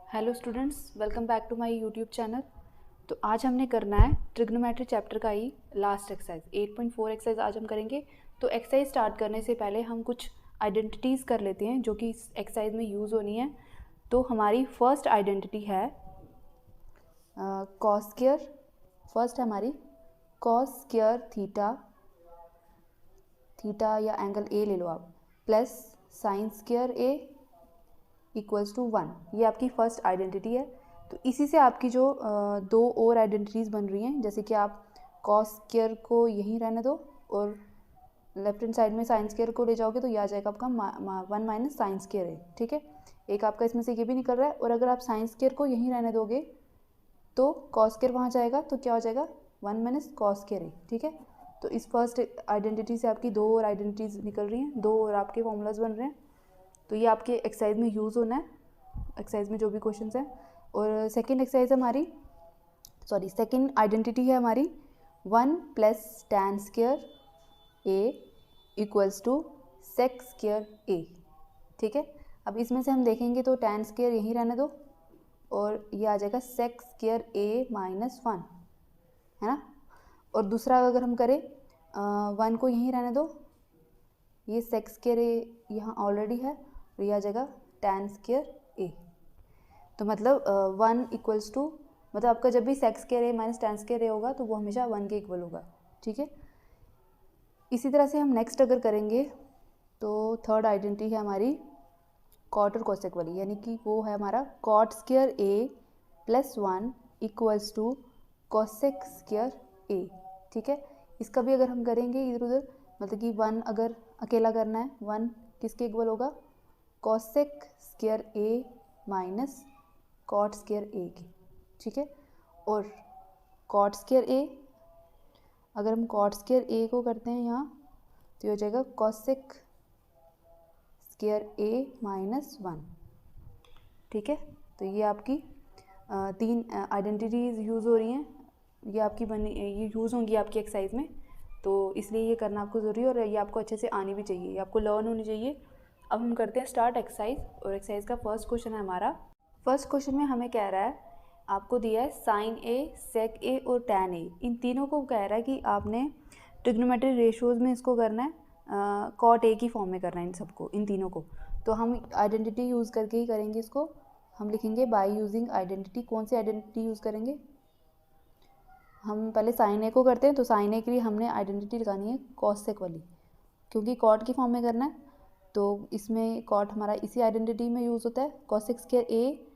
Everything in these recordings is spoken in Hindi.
Hello students, welcome back to my YouTube channel. तो आज हमने करना है ट्रिग्नोमेट्री चैप्टर का ही लास्ट एक्सरसाइज 8.4 एक्सरसाइज आज हम करेंगे। तो एक्सरसाइज स्टार्ट करने से पहले हम कुछ आइडेंटिटीज़ कर लेते हैं जो कि इस एक्सरसाइज में यूज़ होनी है। तो हमारी फर्स्ट आइडेंटिटी है कॉस स्क्वायर। फर्स्ट है हमारी कॉस स्क्वायर थीटा या एंगल ए ले लो आप, plus sine square A equals to 1। ये आपकी फर्स्ट आइडेंटिटी है। तो इसी से आपकी जो दो और आइडेंटिटीज़ बन रही हैं, जैसे कि आप कॉस स्क्वायर को यहीं रहने दो और लेफ्ट हैंड साइड में साइन स्क्वायर को ले जाओगे तो ये आ जाएगा आपका 1 माइनस साइन स्क्वायर है। ठीक है, एक आपका इसमें से ये भी निकल रहा है। और अगर आप साइन स्क्वायर को यहीं रहने दोगे तो कॉस स्क्वायर वहाँ जाएगा तो क्या हो जाएगा 1 माइनस कॉस स्क्वायर है। ठीक है, तो इस फर्स्ट आइडेंटिटी से आपकी दो और आइडेंटिटीज़ निकल रही हैं, दो और आपके फॉर्मूलाज बन रहे हैं। तो ये आपके एक्सरसाइज में यूज़ होना है, एक्सरसाइज में जो भी क्वेश्चंस हैं। और सेकंड एक्सरसाइज हमारी सेकंड आइडेंटिटी है हमारी 1 plus tan square A equals to sec square ए। ठीक है, अब इसमें से हम देखेंगे तो टैन स्क्वायर यहीं रहने दो और ये आ जाएगा सेक स्क्वायर ए माइनस 1, है ना। और दूसरा अगर हम करें 1 को यहीं रहने दो, ये सेक स्क्वायर ए यहाँ ऑलरेडी है और ये आ जाएगा टैन स्क्वायर ए। तो मतलब 1 इक्वल्स टू, मतलब आपका जब भी सेक स्क्वायर ए माइनस टैन स्क्वायर ए होगा तो वो हमेशा 1 के इक्वल होगा। ठीक है, इसी तरह से हम नेक्स्ट अगर करेंगे तो थर्ड आइडेंटिटी है हमारी कॉट और कोसेक वाली, यानी कि वो है हमारा cot square A plus 1 equals to cosec square ए। ठीक है, इसका भी अगर हम करेंगे इधर उधर, मतलब कि 1 अगर अकेला करना है, 1 किसके इक्वल होगा कोसेक स्क्वायर ए माइनस कॉट स्क्वायर ए के। ठीक है, और कॉट स्क्वायर ए, अगर हम कॉट स्क्वायर ए को करते हैं यहाँ तो ये हो जाएगा कोसेक स्क्वायर ए माइनस 1। ठीक है, तो ये आपकी तीन आइडेंटिटीज़ यूज़ हो रही हैं, ये आपकी ये यूज़ होंगी आपकी एक्सरसाइज में। तो इसलिए ये करना आपको ज़रूरी है और ये आपको अच्छे से आनी भी चाहिए, ये आपको लर्न होनी चाहिए। अब हम करते हैं स्टार्ट एक्सरसाइज। और एक्सरसाइज का फर्स्ट क्वेश्चन है हमारा। फर्स्ट क्वेश्चन में हमें कह रहा है, आपको दिया है साइन ए, सेक ए और टैन ए, इन तीनों को कह रहा है कि आपने ट्रिग्नोमेट्री रेशियोज़ में इसको करना है, कॉट ए की फॉर्म में करना है इन सबको, इन तीनों को। तो हम आइडेंटिटी यूज़ करके ही करेंगे इसको। हम लिखेंगे बाय यूजिंग आइडेंटिटी। कौन सी आइडेंटिटी यूज़ करेंगे, हम पहले साइन ए को करते हैं। तो साइन ए के लिए हमने आइडेंटिटी लगानी है कॉसेक वाली, क्योंकि कॉट की फॉर्म में करना है तो इसमें कॉट हमारा इसी आइडेंटिटी में यूज़ होता है। Cosec square A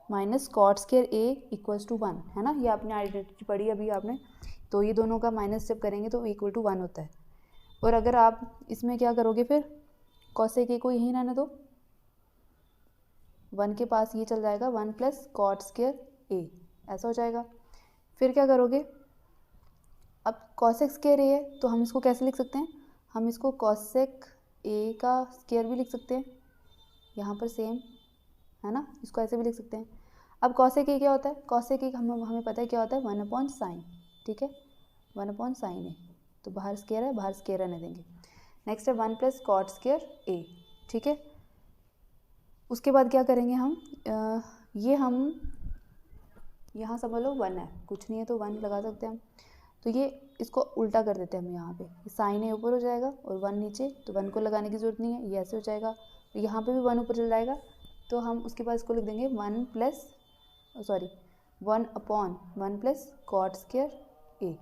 minus cot square A equals to 1, है ना। ये आपने आइडेंटिटी पढ़ी अभी आपने, तो ये दोनों का माइनस जब करेंगे तो इक्वल टू 1 होता है। और अगर आप इसमें क्या करोगे, फिर कोसेक ए को यहीं रहने दो, 1 के पास ये चल जाएगा 1 प्लस कॉट स्क्वायर ए, ऐसा हो जाएगा। फिर क्या करोगे, अब कोसेक स्क्वायर ए है तो हम इसको कैसे लिख सकते हैं, हम इसको कोसेक ए का स्क्वायर भी लिख सकते हैं, यहाँ पर सेम, है ना, इसको ऐसे भी लिख सकते हैं। अब कोसेक ए क्या होता है, कोसेक ए हमें पता है क्या होता है 1 अपॉन साइन। ठीक है, 1 अपॉन साइन ए, तो बाहर स्क्वायर है, बाहर स्क्वायर रहने देंगे। नेक्स्ट है 1 प्लस कॉट स्क्वायर ए। ठीक है, उसके बाद क्या करेंगे हम, ये हम यहाँ समझ लो 1 है, कुछ नहीं है तो 1 लगा सकते हैं हम। तो ये इसको उल्टा कर देते हैं हम, यहाँ पे साइन ए ऊपर हो जाएगा और 1 नीचे, तो 1 को लगाने की ज़रूरत नहीं है, ये ऐसे हो जाएगा। तो यहाँ पे भी 1 ऊपर चल जाएगा, तो हम उसके बाद इसको लिख देंगे 1 अपॉन 1 प्लस कॉट स्क्वायर ए।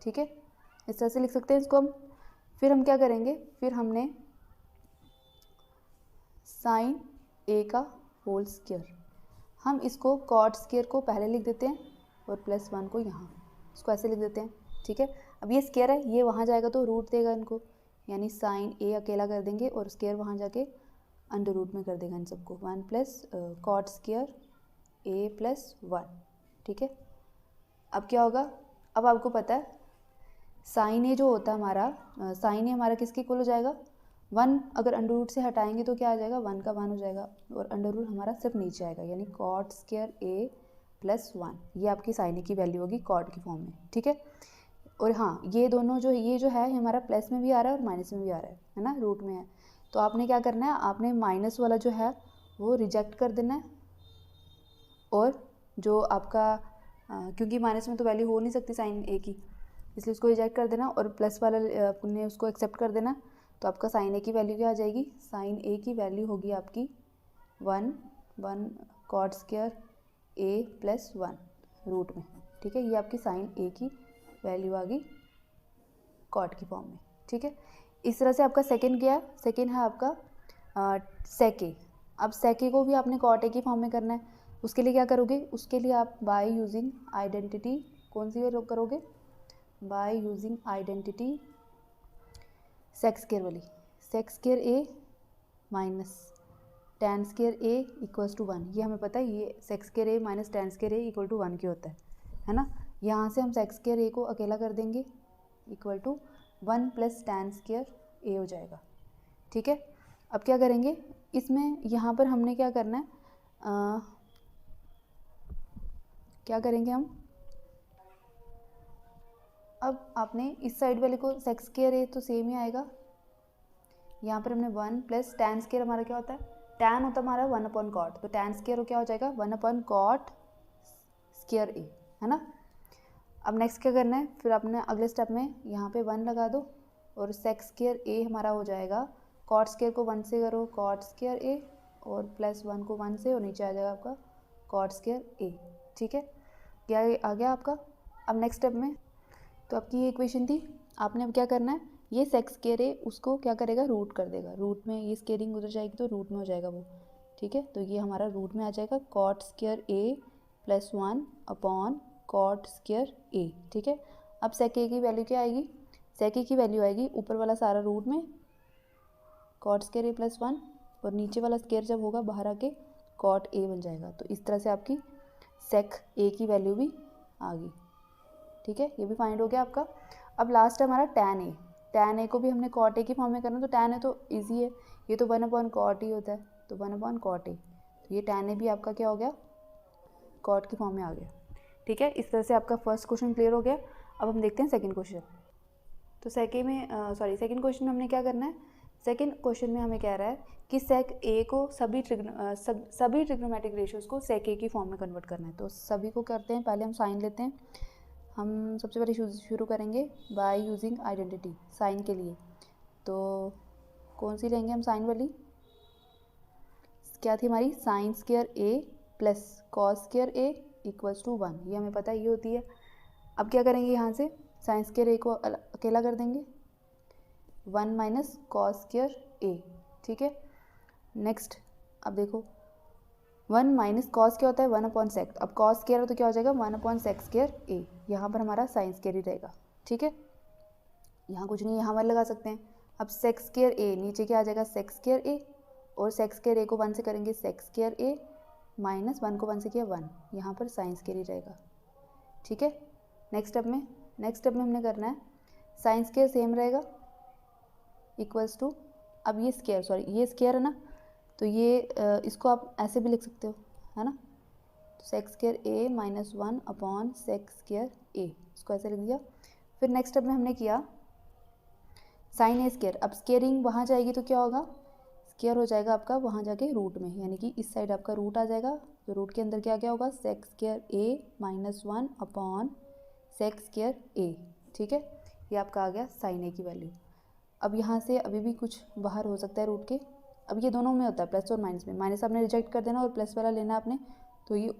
ठीक है, इस तरह से लिख सकते हैं इसको हम। फिर हम क्या करेंगे, फिर हमने साइन ए का होल स्क्वायर, हम इसको कॉट स्क्वायर को पहले लिख देते हैं और प्लस 1 को यहाँ, इसको ऐसे लिख देते हैं। ठीक है, अब ये स्क्वायर है, ये वहाँ जाएगा तो रूट देगा इनको, यानी साइन ए अकेला कर देंगे और स्क्वायर वहाँ जाके अंडर रूट में कर देगा इन सबको, 1 प्लस कॉट स्क्वायर ए प्लस 1। ठीक है, अब क्या होगा, अब आपको पता है साइन ए जो होता है हमारा, साइन ए हमारा किसके इक्वल हो जाएगा 1, अगर अंडर रूट से हटाएंगे तो क्या आ जाएगा 1 का 1 हो जाएगा और अंडर रूट हमारा सिर्फ नीचे आएगा, यानी कॉट स्क्वायर ए प्लस 1। ये आपकी साइन ए की वैल्यू होगी कॉट की फॉर्म में। ठीक है, और हाँ, ये दोनों ये जो है हमारा प्लस में भी आ रहा है और माइनस में भी आ रहा है ना, रूट में है। तो आपने क्या करना है, आपने माइनस वाला जो है वो रिजेक्ट कर देना है और जो आपका क्योंकि माइनस में तो वैल्यू हो नहीं सकती साइन ए की, इसलिए उसको रिजेक्ट कर देना और प्लस वाला आपने उसको एक्सेप्ट कर देना। तो आपका साइन ए की वैल्यू क्या आ जाएगी, साइन ए की वैल्यू होगी आपकी 1 कॉट स्क्वायर ए प्लस 1 रूट में। ठीक है, ये आपकी साइन ए की वैल्यू आ गई कॉट की फॉर्म में। ठीक है, इस तरह से आपका सेकेंड गया। सेकेंड है आपका सेक ए। अब सेक ए को भी आपने कॉट ए की फॉर्म में करना है। उसके लिए क्या करोगे, उसके लिए आप बाय यूजिंग आइडेंटिटी कौन सी करोगे, by using identity sec square वाली, sec square A minus tan square A equals to 1। ये हमें पता है, ये sec square A minus tan square A equal to 1 की होता है ना। यहाँ से हम सेक स्क्वायर ए को अकेला कर देंगे, equal to 1 plus tan square A हो जाएगा। ठीक है, अब क्या करेंगे इसमें, यहाँ पर हमने क्या करना है, क्या करेंगे हम, अब आपने इस साइड वाले को सेक स्क्वायर ए तो सेम ही आएगा। यहाँ पर हमने 1 प्लस टेन स्क्वायर, हमारा क्या होता है, टैन होता है हमारा 1 अपॉन कॉट, तो टैन स्क्वायर क्या हो जाएगा 1 अपॉन कॉट स्क्वायर ए, है ना। अब नेक्स्ट क्या करना है, फिर अपने अगले स्टेप में यहाँ पे 1 लगा दो और सेक स्क्वायर ए हमारा हो जाएगा, कॉट स्क्वायर को 1 से करो कॉट स्क्वायर ए और प्लस 1 को 1 से, और नीचे आ जाएगा आपका कॉट स्क्वायर ए। ठीक है, क्या आ गया आपका। अब नेक्स्ट स्टेप में तो आपकी ये इक्वेशन थी, आपने अब क्या करना है, ये सेक स्क्वायर ए उसको क्या करेगा, रूट कर देगा, रूट में ये स्क्वायरिंग उधर जाएगी तो रूट में हो जाएगा वो। ठीक है, तो ये हमारा रूट में आ जाएगा कॉट स्क्वायर ए प्लस 1 अपॉन कॉट स्क्वायर ए। ठीक है, अब सेक ए की वैल्यू क्या आएगी, सेक ए की वैल्यू आएगी ऊपर वाला सारा रूट में कॉट स्क्वायर ए प्लस 1, और नीचे वाला स्क्वायर जब होगा बाहर आके कॉट ए बन जाएगा। तो इस तरह से आपकी सेक ए की वैल्यू भी आ गई। ठीक है, ये भी फाइंड हो गया आपका। अब लास्ट है हमारा टैन ए। टैन ए को भी हमने कॉट ए की फॉर्म में करना, तो टैन ए तो इजी है, ये तो 1 अपॉन कॉट ही होता है, तो 1 अपॉन कॉट ए, तो ये टैन ए भी आपका क्या हो गया, कॉट की फॉर्म में आ गया। ठीक है, इस तरह से आपका फर्स्ट क्वेश्चन क्लियर हो गया। अब हम देखते हैं सेकंड क्वेश्चन। तो सेकंड क्वेश्चन में हमने क्या करना है, सेकंड क्वेश्चन में हमें कह रहा है कि सेक ए को सभी ट्रिग्नोमेट्रिक रेशियोज़ को सेक ए की फॉर्म में कन्वर्ट करना है। तो सभी को करते हैं, पहले हम साइन लेते हैं। हम सबसे पहले शुरू करेंगे बाय यूजिंग आइडेंटिटी साइन के लिए। तो कौन सी लेंगे हम, साइन वाली, क्या थी हमारी, sine square A plus cos square A equals to 1, ये हमें पता है ये होती है। अब क्या करेंगे, यहाँ से साइन स्क्वायर ए को अकेला कर देंगे, 1 माइनस कॉस स्क्वायर ए। ठीक है, नेक्स्ट अब देखो 1 माइनस कॉस क्या होता है, 1 अपॉन सेक, अब कॉस स्क्वायर हो तो क्या हो जाएगा 1 अपॉन सेक स्क्वायर ए, यहाँ पर हमारा साइन स्क्वायर ही रहेगा। ठीक है, यहाँ कुछ नहीं, यहाँ हमारे लगा सकते हैं। अब सेक स्क्वायर ए नीचे क्या आ जाएगा, सेक स्क्वायर ए, और सेक स्क्वायर ए को 1 से करेंगे सेक स्क्वायर ए, माइनस 1 को 1 से किया 1, यहाँ पर साइन स्क्वायर ही रहेगा। ठीक है, नेक्स्ट स्टेप में हमने करना है साइन स्क्वायर सेम रहेगा इक्वल्स टू, अब ये स्क्वायर है ना, तो ये इसको आप ऐसे भी लिख सकते हो, है ना, तो सेक स्क्वायर ए माइनस 1 अपॉन सेक स्क्वायर ए, इसको ऐसे लिख दिया। फिर नेक्स्ट स्टेप में हमने किया साइन ए स्क्वायर, अब स्क्वायरिंग वहाँ जाएगी तो क्या होगा, स्क्वायर हो जाएगा आपका वहाँ जाके रूट में, यानी कि इस साइड आपका रूट आ जाएगा, तो रूट के अंदर क्या क्या होगा, सेक स्क्वायर ए माइनस 1 अपॉन सेक स्क्वायर ए। ठीक है, ये आपका आ गया साइन ए की वैल्यू। अब यहाँ से अभी भी कुछ बाहर हो सकता है रूट के, अब ये दोनों में होता है प्लस और माइनस में, माइनस आपने रिजेक्ट कर देना और प्लस वाला लेना है आपने, तो ये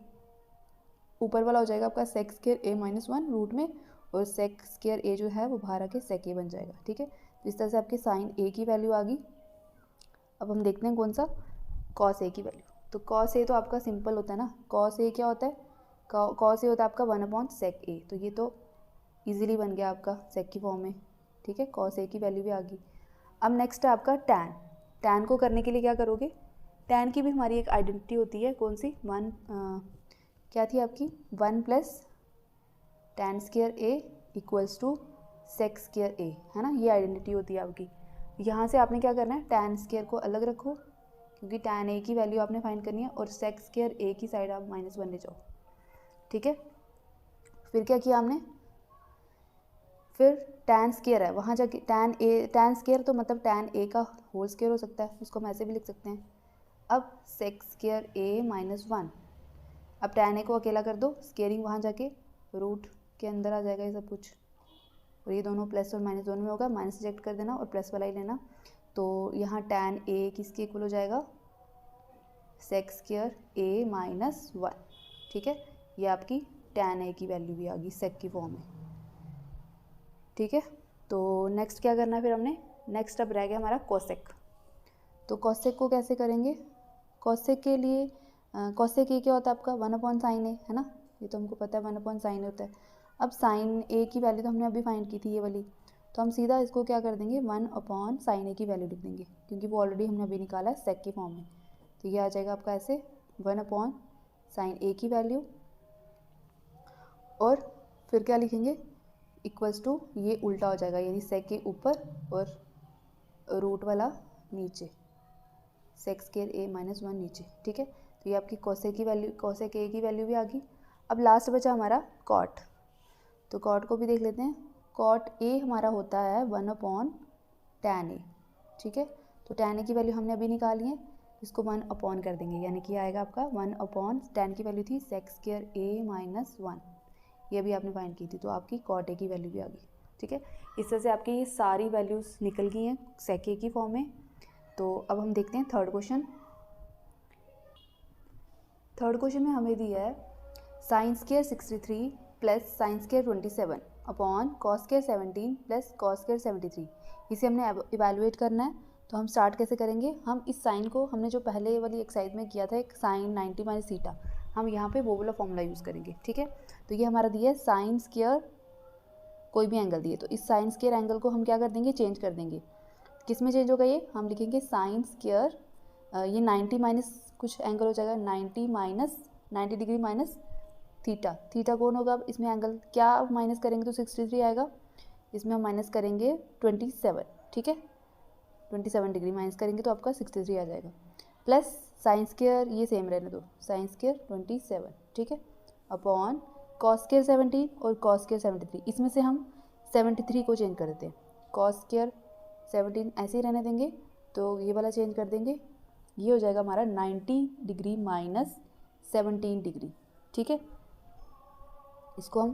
ऊपर वाला हो जाएगा आपका सेक स्क्वायर ए माइनस 1 रूट में, और सेक स्क्वायर ए जो है वो बाहर आके सेक ए बन जाएगा। ठीक है, तो इस तरह से आपकी साइन ए की वैल्यू आ गई। अब हम देखते हैं कौन सा, कॉस ए की वैल्यू। तो कॉस ए तो आपका सिंपल होता है ना, कॉस ए क्या होता है, कॉस ए होता है आपका 1 अपॉन सेक ए, तो ये तो ईजिली बन गया आपका सेक की फॉर्म में। ठीक है, कॉस ए की वैल्यू भी आ गई। अब नेक्स्ट है आपका टैन। टैन को करने के लिए क्या करोगे, टैन की भी हमारी एक आइडेंटिटी होती है, कौन सी, क्या थी आपकी, 1 plus tan square A equals to sec square A, है ना, ये आइडेंटिटी होती है आपकी। यहाँ से आपने क्या करना है, टैन स्क्वायर को अलग रखो, क्योंकि टैन ए की वैल्यू आपने फाइंड करनी है, और सेक स्क्वायर ए की साइड आप -1 ले जाओ। ठीक है, फिर क्या किया हमने, फिर टैन स्क्वायर है वहाँ जाके टैन स्क्वायर तो मतलब टैन ए का होल स्क्वायर हो सकता है, उसको हम ऐसे भी लिख सकते हैं। अब सेक स्क्वायर ए माइनस 1, अब tan a को अकेला कर दो, स्केयरिंग वहाँ जाके रूट के अंदर आ जाएगा ये सब कुछ, और ये दोनों प्लस और माइनस दोनों में होगा, माइनस रिजेक्ट कर देना और प्लस वाला ही लेना। तो यहाँ tan a किसके इक्वल हो जाएगा, सेक स्क्वायर a माइनस 1, ठीक है। ये आपकी tan a की वैल्यू भी आ गई सेक की फॉर्म में, ठीक है। तो नेक्स्ट क्या करना है फिर हमने, नेक्स्ट अब रह गया हमारा कोसेक। तो कोसेक को कैसे करेंगे, कोसेक के लिए कोसेक ए क्या होता है आपका 1/sin a, है ना, ये तो हमको पता है 1/sin a होता है। अब साइन ए की वैल्यू तो हमने अभी फाइंड की थी ये वाली, तो हम सीधा इसको क्या कर देंगे 1/sin a की वैल्यू लिख देंगे, क्योंकि वो ऑलरेडी हमने अभी निकाला है सेक की फॉर्म में। तो ये आ जाएगा आपका ऐसे 1/sin a की वैल्यू, और फिर क्या लिखेंगे इक्वल्स टू, ये उल्टा हो जाएगा, यानी सेक के ऊपर और रूट वाला नीचे, सेक स्क्वायर a माइनस 1 नीचे, ठीक है। तो ये आपकी कोसेक की वैल्यू, कोसेक a की वैल्यू भी आ गई। अब लास्ट बचा हमारा कॉट, तो कॉट को भी देख लेते हैं। कॉट a हमारा होता है 1/tan a, ठीक है। तो tan a की वैल्यू हमने अभी निकाली है, इसको 1 कर देंगे, यानी कि आएगा आपका 1/tan की वैल्यू थी सेक स्क्वायर a माइनस 1, ये भी आपने फाइंड की थी, तो आपकी कॉट ए की वैल्यू भी आ गई, ठीक है। इस तरह से आपकी ये सारी वैल्यूज़ निकल गई हैं सेक ए की फॉर्म में। तो अब हम देखते हैं थर्ड क्वेश्चन। थर्ड क्वेश्चन में हमें दिया है sine square 63 plus sine square 27 upon cos square 17 plus cos square 73, इसे हमने इवैल्यूएट करना है। तो हम स्टार्ट कैसे करेंगे, हम इस साइन को हमने जो पहले वाली एक्सरसाइज में किया था एक साइन 90 माइनस थीटा, हम यहाँ पे वो वाला फॉर्मूला यूज़ करेंगे, ठीक है। तो ये हमारा दिया है साइन स्क्वायर, कोई भी एंगल दिए, तो इस साइन स्क्वायर एंगल को हम क्या कर देंगे, चेंज कर देंगे। किस में चेंज होगा ये, हम लिखेंगे साइन स्क्वायर, ये 90 माइनस कुछ एंगल हो जाएगा, 90 डिग्री माइनस थीटा, थीटा कौन होगा इसमें एंगल, क्या माइनस करेंगे तो 63 आएगा, इसमें हम माइनस करेंगे 27, ठीक है, 27 डिग्री माइनस करेंगे तो आपका 63 आ जाएगा, प्लस साइन स्क्वायर ये सेम रहने दो, साइन स्क्वायर 27, ठीक है, अपॉन कॉस स्क्वायर 17 और कॉस स्क्वायर 73, इसमें से हम 73 को चेंज कर देते हैं, कॉस स्क्वायर 17 ऐसे ही रहने देंगे, तो ये वाला चेंज कर देंगे, ये हो जाएगा हमारा 90 डिग्री माइनस 17 डिग्री, ठीक है। इसको हम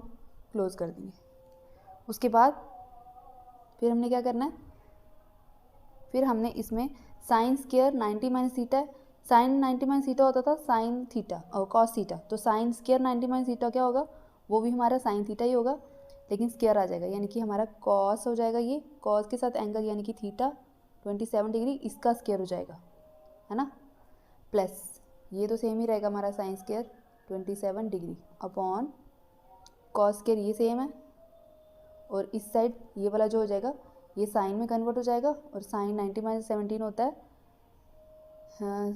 क्लोज कर देंगे। उसके बाद फिर हमने क्या करना है, फिर हमने इसमें साइन स्क्वायर 90 माइनस थीटा है, साइन 90 माइनस थीटा होता था साइन थीटा और कॉस थीटा, तो साइन स्क्वायर 90 माइनस थीटा क्या होगा, वो भी हमारा साइन थीटा ही होगा, लेकिन स्क्वायर आ जाएगा, यानी कि हमारा कॉस हो जाएगा, ये कॉस के साथ एंगल यानी कि थीटा 27 डिग्री, इसका स्क्वायर हो जाएगा, है ना, प्लस ये तो सेम ही रहेगा हमारा sine square 27 degree upon cos square ये सेम है, और इस साइड ये वाला जो हो जाएगा ये साइन में कन्वर्ट हो जाएगा, और साइन 90 माइनस 17 होता है,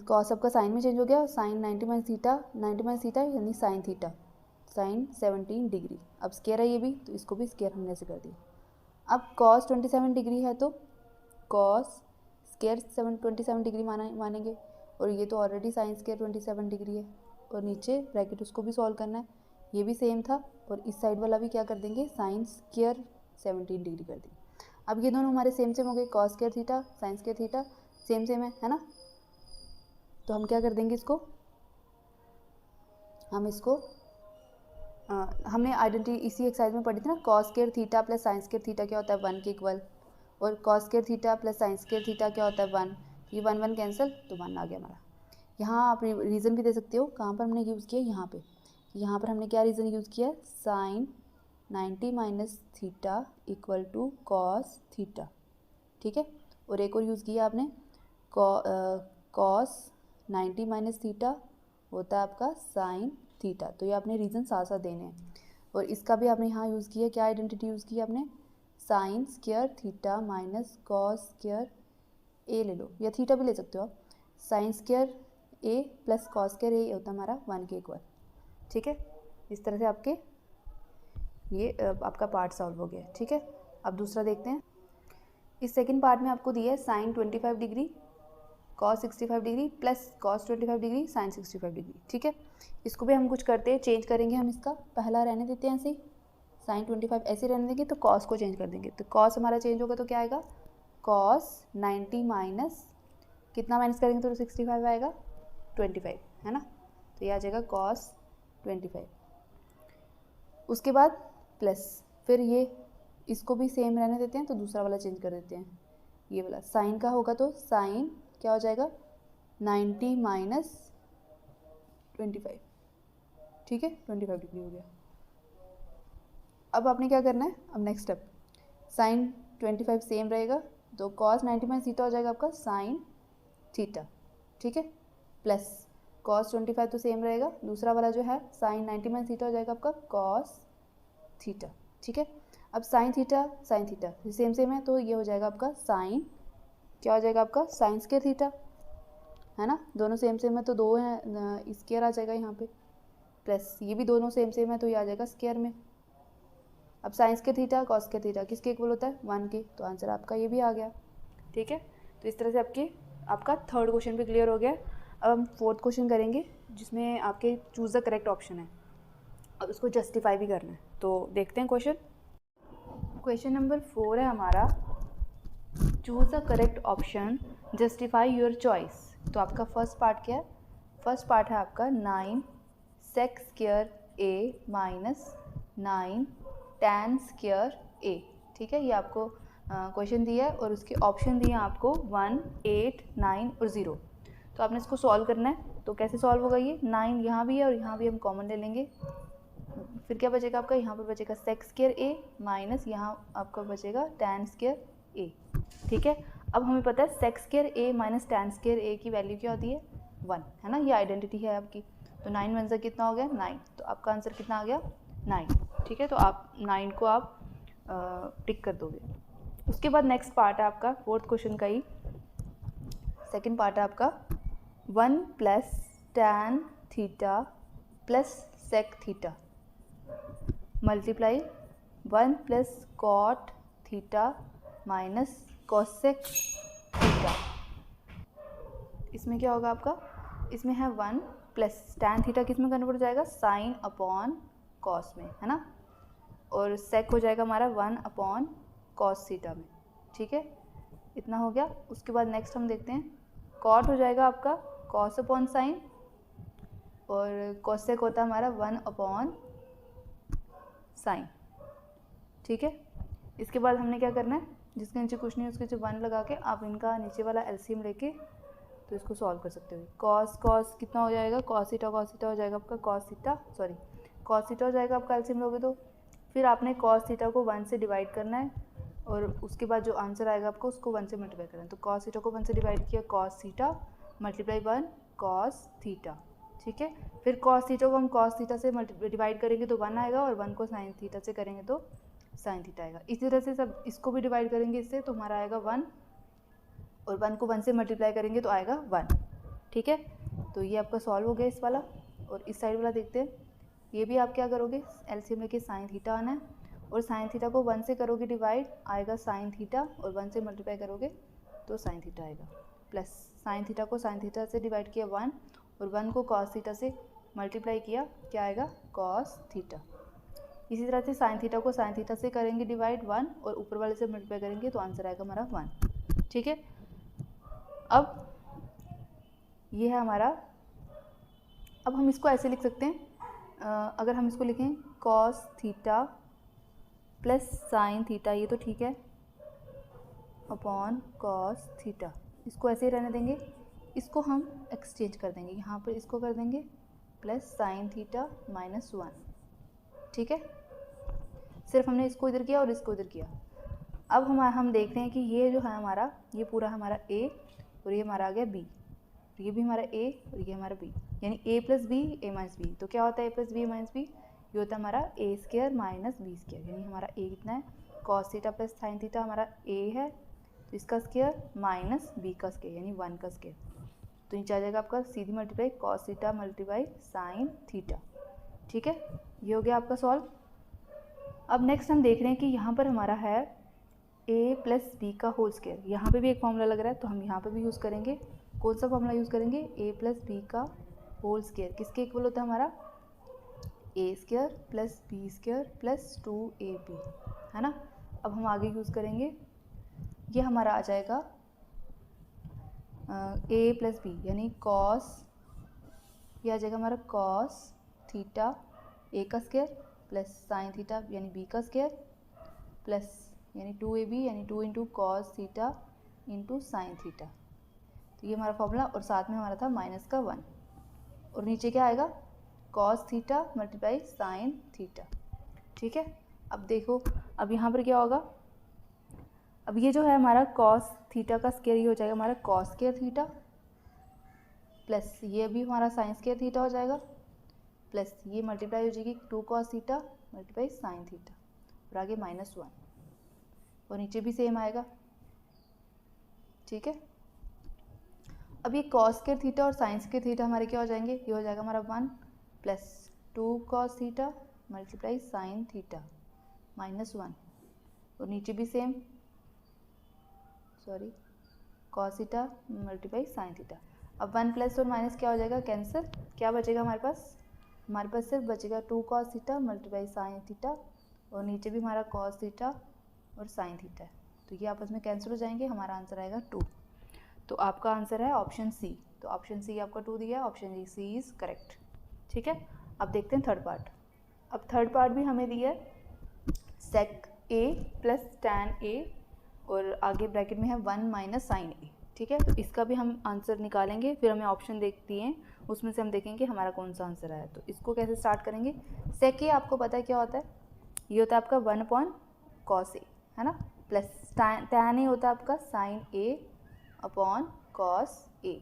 कॉस आपका साइन में चेंज हो गया, साइन 90 माइनस थीटा यानी साइन थीटा, साइन 17 डिग्री, अब स्क्वायर है ये भी, तो इसको भी स्क्वायर हमने ऐसे कर दिया। अब कॉस 27 डिग्री है तो कॉस स्क्वायर 27 डिग्री मानेंगे, और ये तो ऑलरेडी साइन स्क्वायर 27 डिग्री है, और नीचे ब्रैकेट उसको भी सॉल्व करना है, ये भी सेम था, और इस साइड वाला भी क्या कर देंगे साइन स्क्वायर 17 डिग्री कर देंगे। अब ये दोनों हमारे सेम हो गए, cos square theta sine square theta same है ना, तो हम क्या कर देंगे इसको, हम इसको हमने आइडेंटिटी इसी एक्सरसाइज में पढ़ी थी ना, cos square theta plus sine square theta क्या होता है 1 के इक्वल, और cos square theta plus sine square theta क्या होता है 1, ये 1 कैंसिल, तो 1 आ गया हमारा। यहाँ आप रीज़न भी दे सकते हो, कहाँ पर हमने यूज़ किया, यहाँ पर हमने क्या रीज़न यूज़ किया, sine 90 minus theta equal to cos theta, ठीक है, और एक और यूज़ किया आपने कॉस 90 माइनस थीटा होता है आपका साइन थीटा, तो ये आपने रीज़न साथ साथ देने हैं, और इसका भी आपने यहाँ यूज़ किया, क्या आइडेंटिटी यूज़ की आपने, sine square theta minus cos square A ले लो, या थीटा भी ले सकते हो आप, sine square A plus cos square A होता है हमारा 1 के इक्वल, ठीक है। इस तरह से आपके ये आपका पार्ट सॉल्व हो गया, ठीक है। अब दूसरा देखते हैं। इस सेकंड पार्ट में आपको दिया है sine 25 degree cos 65 degree plus cos 25 degree sine 65 degree, ठीक है। इसको भी हम कुछ करते हैं, चेंज करेंगे हम, इसका पहला रहने देते हैं ऐसे ही, साइन 25 ऐसे रहने देंगे, तो कॉस को चेंज कर देंगे, तो कॉस हमारा चेंज होगा तो क्या आएगा, कॉस 90 माइनस कितना माइनस करेंगे तो 65 आएगा 25, है ना, तो ये आ जाएगा कॉस 25। उसके बाद प्लस, फिर ये इसको भी सेम रहने देते हैं तो दूसरा वाला चेंज कर देते हैं, ये वाला साइन का होगा तो साइन क्या हो जाएगा 90 माइनस 25, ठीक है 25 डिग्री हो गया। अब आपने क्या करना है, अब नेक्स्ट स्टेप, साइन 25 सेम रहेगा तो कॉस 90 माइनस थीटा हो जाएगा आपका साइन थीटा, ठीक है, प्लस कॉस 25 तो सेम रहेगा, दूसरा वाला जो है साइन 90 माइनस थीटा हो जाएगा आपका कॉस थीटा, ठीक है। अब साइन थीटा सेम सेम है तो ये हो जाएगा आपका साइन, क्या हो जाएगा आपका साइन स्क्वायर थीटा, है ना, दोनों सेम सेम है तो दो है स्क्वायर आ जाएगा यहाँ पे, प्लस ये भी दोनों सेम सेम है तो ये आ जाएगा स्क्वायर में। अब sine square theta cos square theta किसके इक्वल होता है 1 के, तो आंसर आपका ये भी आ गया, ठीक है। तो इस तरह से आपका थर्ड क्वेश्चन भी क्लियर हो गया। अब हम फोर्थ क्वेश्चन करेंगे जिसमें आपके चूज़ द करेक्ट ऑप्शन है, अब इसको जस्टिफाई भी करना है, तो देखते हैं क्वेश्चन नंबर 4 है हमारा, choose the correct option justify your choice. तो आपका फर्स्ट पार्ट क्या है, फर्स्ट पार्ट है आपका 9 सेक स्क्वायर ए माइनस 9 टैन स्क्वायर ए, ठीक है, ये आपको क्वेश्चन दिया है और उसके ऑप्शन दिए हैं आपको 1, 8, 9 और 0। तो आपने इसको सॉल्व करना है, तो कैसे सॉल्व होगा, ये 9 यहाँ भी है और यहाँ भी हम कॉमन ले लेंगे, फिर क्या बचेगा आपका, यहाँ पर बचेगा सेक स्क्वायर ए माइनस यहाँ आपका बचेगा टैन स्क्वायर ए, ठीक है। अब हमें पता है सेक square A minus tan square A की वैल्यू क्या होती है 1, है ना, ये आइडेंटिटी है आपकी, तो 9 वन से कितना हो गया 9, तो आपका आंसर कितना आ गया 9, ठीक है। तो आप 9 को आप टिक कर दोगे। उसके बाद नेक्स्ट पार्ट है आपका फोर्थ क्वेश्चन का ही सेकंड पार्ट है आपका 1 plus tan theta plus sec theta multiply 1 plus cot theta minus cosec theta. इसमें क्या होगा आपका, इसमें है 1 प्लस टैन थीटा किस में कन्वर्ट हो जाएगा साइन अपॉन कॉस में, है ना, और सेक हो जाएगा हमारा 1 अपॉन कॉस थीटा में, ठीक है, इतना हो गया। उसके बाद नेक्स्ट हम देखते हैं कॉट हो जाएगा आपका कॉस अपॉन साइन और कॉसेक होता है हमारा 1 अपॉन साइन, ठीक है। इसके बाद हमने क्या करना है, जिसके नीचे कुछ नहीं उसके नीचे 1 लगा के आप इनका नीचे वाला एलसीएम लेके तो इसको सॉल्व कर सकते हो। कॉस कितना हो जाएगा कॉस थीटा हो जाएगा आपका कॉस थीटा हो जाएगा आपका एलसीएम लोगे तो, फिर आपने कॉस थीटा को 1 से डिवाइड करना है और उसके बाद जो आंसर आएगा आपको उसको 1 से मल्टीप्लाई करना है, तो कॉस थीटा को 1 से डिवाइड किया cos theta multiply 1 cos theta, ठीक है। फिर कॉस थीटा को हम कॉस थीटा से डिवाइड करेंगे तो 1 आएगा और 1 को साइन थीटा से करेंगे तो साइन थीटा आएगा। इसी तरह से सब इसको भी डिवाइड करेंगे इससे तो हमारा आएगा 1 और 1 को 1 से मल्टीप्लाई करेंगे तो आएगा 1, ठीक है। तो ये आपका सॉल्व हो गया इस वाला। और इस साइड वाला देखते हैं, ये भी आप क्या करोगे एलसीएम लेके साइन थीटा आना है और साइन थीटा को 1 से करोगे डिवाइड आएगा साइन थीटा और 1 से मल्टीप्लाई करोगे तो साइन थीटा आएगा, प्लस साइन थीटा को साइन थीटा से डिवाइड किया 1 और 1 को कॉस थीटा से मल्टीप्लाई किया क्या आएगा कॉस थीटा। इसी तरह से साइन थीटा को साइन थीटा से करेंगे डिवाइड 1 और ऊपर वाले से मल्टीप्लाई करेंगे तो आंसर आएगा हमारा 1, ठीक है। अब ये है हमारा, अब हम इसको ऐसे लिख सकते हैं, अगर हम इसको लिखें cos theta plus sine theta, ये तो ठीक है, अपॉन कॉस थीटा, इसको ऐसे ही रहने देंगे, इसको हम एक्सचेंज कर देंगे, यहाँ पर इसको कर देंगे प्लस साइन थीटा माइनस 1, ठीक है। सिर्फ हमने इसको इधर किया और इसको इधर किया। अब हम देखते हैं कि ये जो है हमारा, ये पूरा हमारा ए और ये हमारा आ गया बी, ये भी हमारा ए और ये हमारा बी, यानी A plus B A minus B. तो क्या होता है A plus B minus B, ये होता है हमारा A square minus B square, यानी हमारा ए कितना है cos theta plus sine theta हमारा ए है तो इसका स्क्वायर माइनस बी का स्क्वायर यानी 1 का स्क्वायर, तो नीचे आ जाएगा आपका सीधी multiply cos theta multiply sine theta, ठीक है। ये हो गया आपका सॉल्व। अब नेक्स्ट हम देख रहे हैं कि यहाँ पर हमारा है ए प्लस बी का होल स्क्वायर, यहाँ पे भी एक फॉर्मूला लग रहा है तो हम यहाँ पे भी यूज़ करेंगे, कौन सा फॉर्मूला यूज़ करेंगे ए प्लस बी का होल स्क्वायर किसके इक्वल होता है हमारा A square plus B square plus 2ab, है ना। अब हम आगे यूज़ करेंगे, ये हमारा आ जाएगा ए प्लस बी यानी कॉस, ये आ जाएगा हमारा कॉस थीटा ए का स्क्वायर प्लस साइन थीटा यानी बी का स्क्वायर प्लस यानी 2ab यानी 2 into cos theta into sine theta. तो ये हमारा फॉर्मूला, और साथ में हमारा था माइनस का 1, और नीचे क्या आएगा cos theta multiply sine theta. ठीक है, अब देखो अब यहाँ पर क्या होगा, अब ये जो है हमारा कॉस थीटा का स्क्वायर ये हो जाएगा हमारा कॉस स्क्वायर थीटा प्लस ये भी हमारा साइन स्क्वायर थीटा हो जाएगा प्लस ये मल्टीप्लाई हो जाएगी 2 cos theta multiply sine theta और आगे -1 और नीचे भी सेम आएगा। ठीक है, अब ये कॉस स्क्वायर थीटा और साइन स्क्वायर थीटा हमारे क्या हो जाएंगे, ये हो जाएगा हमारा 1 plus 2 cos theta multiply sine theta -1 और नीचे भी same, sorry cos theta multiply sine theta. अब 1 प्लस और माइनस क्या हो जाएगा कैंसिल, क्या बचेगा हमारे पास सिर्फ बचेगा 2 cos theta multiply sine theta और नीचे भी हमारा कॉस थीटा और साइन थीटा है, तो ये आपस में कैंसिल हो जाएंगे, हमारा आंसर आएगा 2। तो आपका आंसर है ऑप्शन सी, तो ऑप्शन सी आपका 2 दिया है, ऑप्शन सी इज़ करेक्ट। ठीक है, अब देखते हैं थर्ड पार्ट। अब थर्ड पार्ट भी हमें दिया है सेक ए प्लस टैन ए और आगे ब्रैकेट में है 1 माइनस साइन ए। ठीक है, तो इसका भी हम आंसर निकालेंगे, फिर हमें ऑप्शन देखती हैं उसमें से हम देखेंगे हमारा कौन सा आंसर आया। तो इसको कैसे स्टार्ट करेंगे, सेक ए आपको पता है क्या होता है, ये होता है आपका 1 अपॉन कॉस ए, है ना, प्लस टैन ए होता है आपका sign A upon cos A,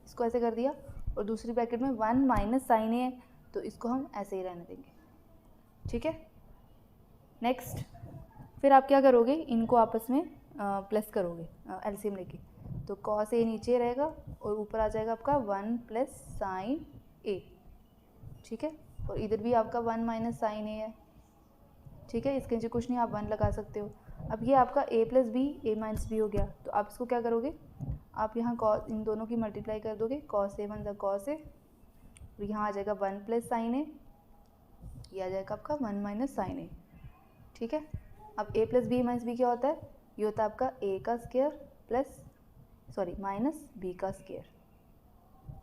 इसको ऐसे कर दिया, और दूसरी ब्रैकेट में 1 माइनस साइन ए है तो इसको हम ऐसे ही रहने देंगे। ठीक है, नेक्स्ट फिर आप क्या करोगे, इनको आपस में प्लस करोगे एलसीएम लेके, तो कॉस ए नीचे रहेगा और ऊपर आ जाएगा आपका 1 प्लस साइन ए। ठीक है, और इधर भी आपका 1 माइनस साइन ए है। ठीक है, इसके नीचे कुछ नहीं, आप 1 लगा सकते हो। अब ये आपका a plus B A minus B हो गया, तो आप इसको क्या करोगे, आप यहाँ कॉस इन दोनों की मल्टीप्लाई कर दोगे, कॉस ए 1 कॉस ए, और यहाँ आ जाएगा 1 प्लस साइन ए, ये आ जाएगा आपका 1 माइनस साइन ए। ठीक है, अब a plus B minus b क्या होता है, ये होता है आपका a का स्क्वायर प्लस माइनस b का स्क्वायर,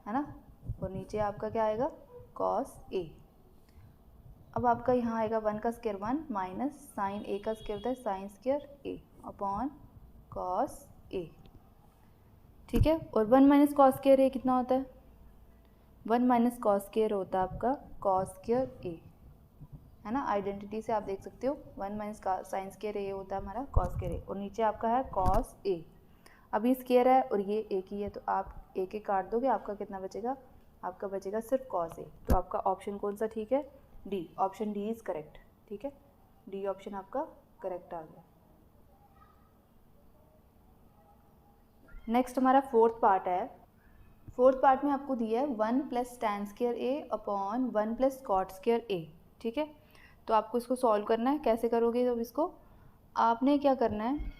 है ना, और नीचे आपका क्या आएगा कॉस a। अब आपका यहाँ आएगा 1 का स्क्वायर 1 माइनस साइन a का स्क्वायर होता है sine square a upon cos a। ठीक है, और 1 माइनस कॉस स्क्वायर a कितना होता है, 1 माइनस कॉस स्क्वायर होता है आपका कॉस स्क्वायर a, है ना, आइडेंटिटी से आप देख सकते हो 1 माइनस साइन स्क्वायर ए होता है हमारा कॉस स्क्वायर ए, और नीचे आपका है कॉस ए। अब ये स्क्वायर है और ये एक ही है, तो आप एक एक काट दोगे, आपका कितना बचेगा, आपका बचेगा सिर्फ कॉस ए। तो आपका ऑप्शन कौन सा ठीक है, D, option D is correct. ठीक है, डी ऑप्शन आपका करेक्ट आ गया। नेक्स्ट हमारा फोर्थ पार्ट है। फोर्थ पार्ट में आपको दिया है 1 प्लस टैन स्क्वायर ए अपॉन 1 प्लस कॉट स्क्वायर ए। ठीक है, तो आपको इसको सॉल्व करना है, कैसे करोगे, जब इसको आपने क्या करना है,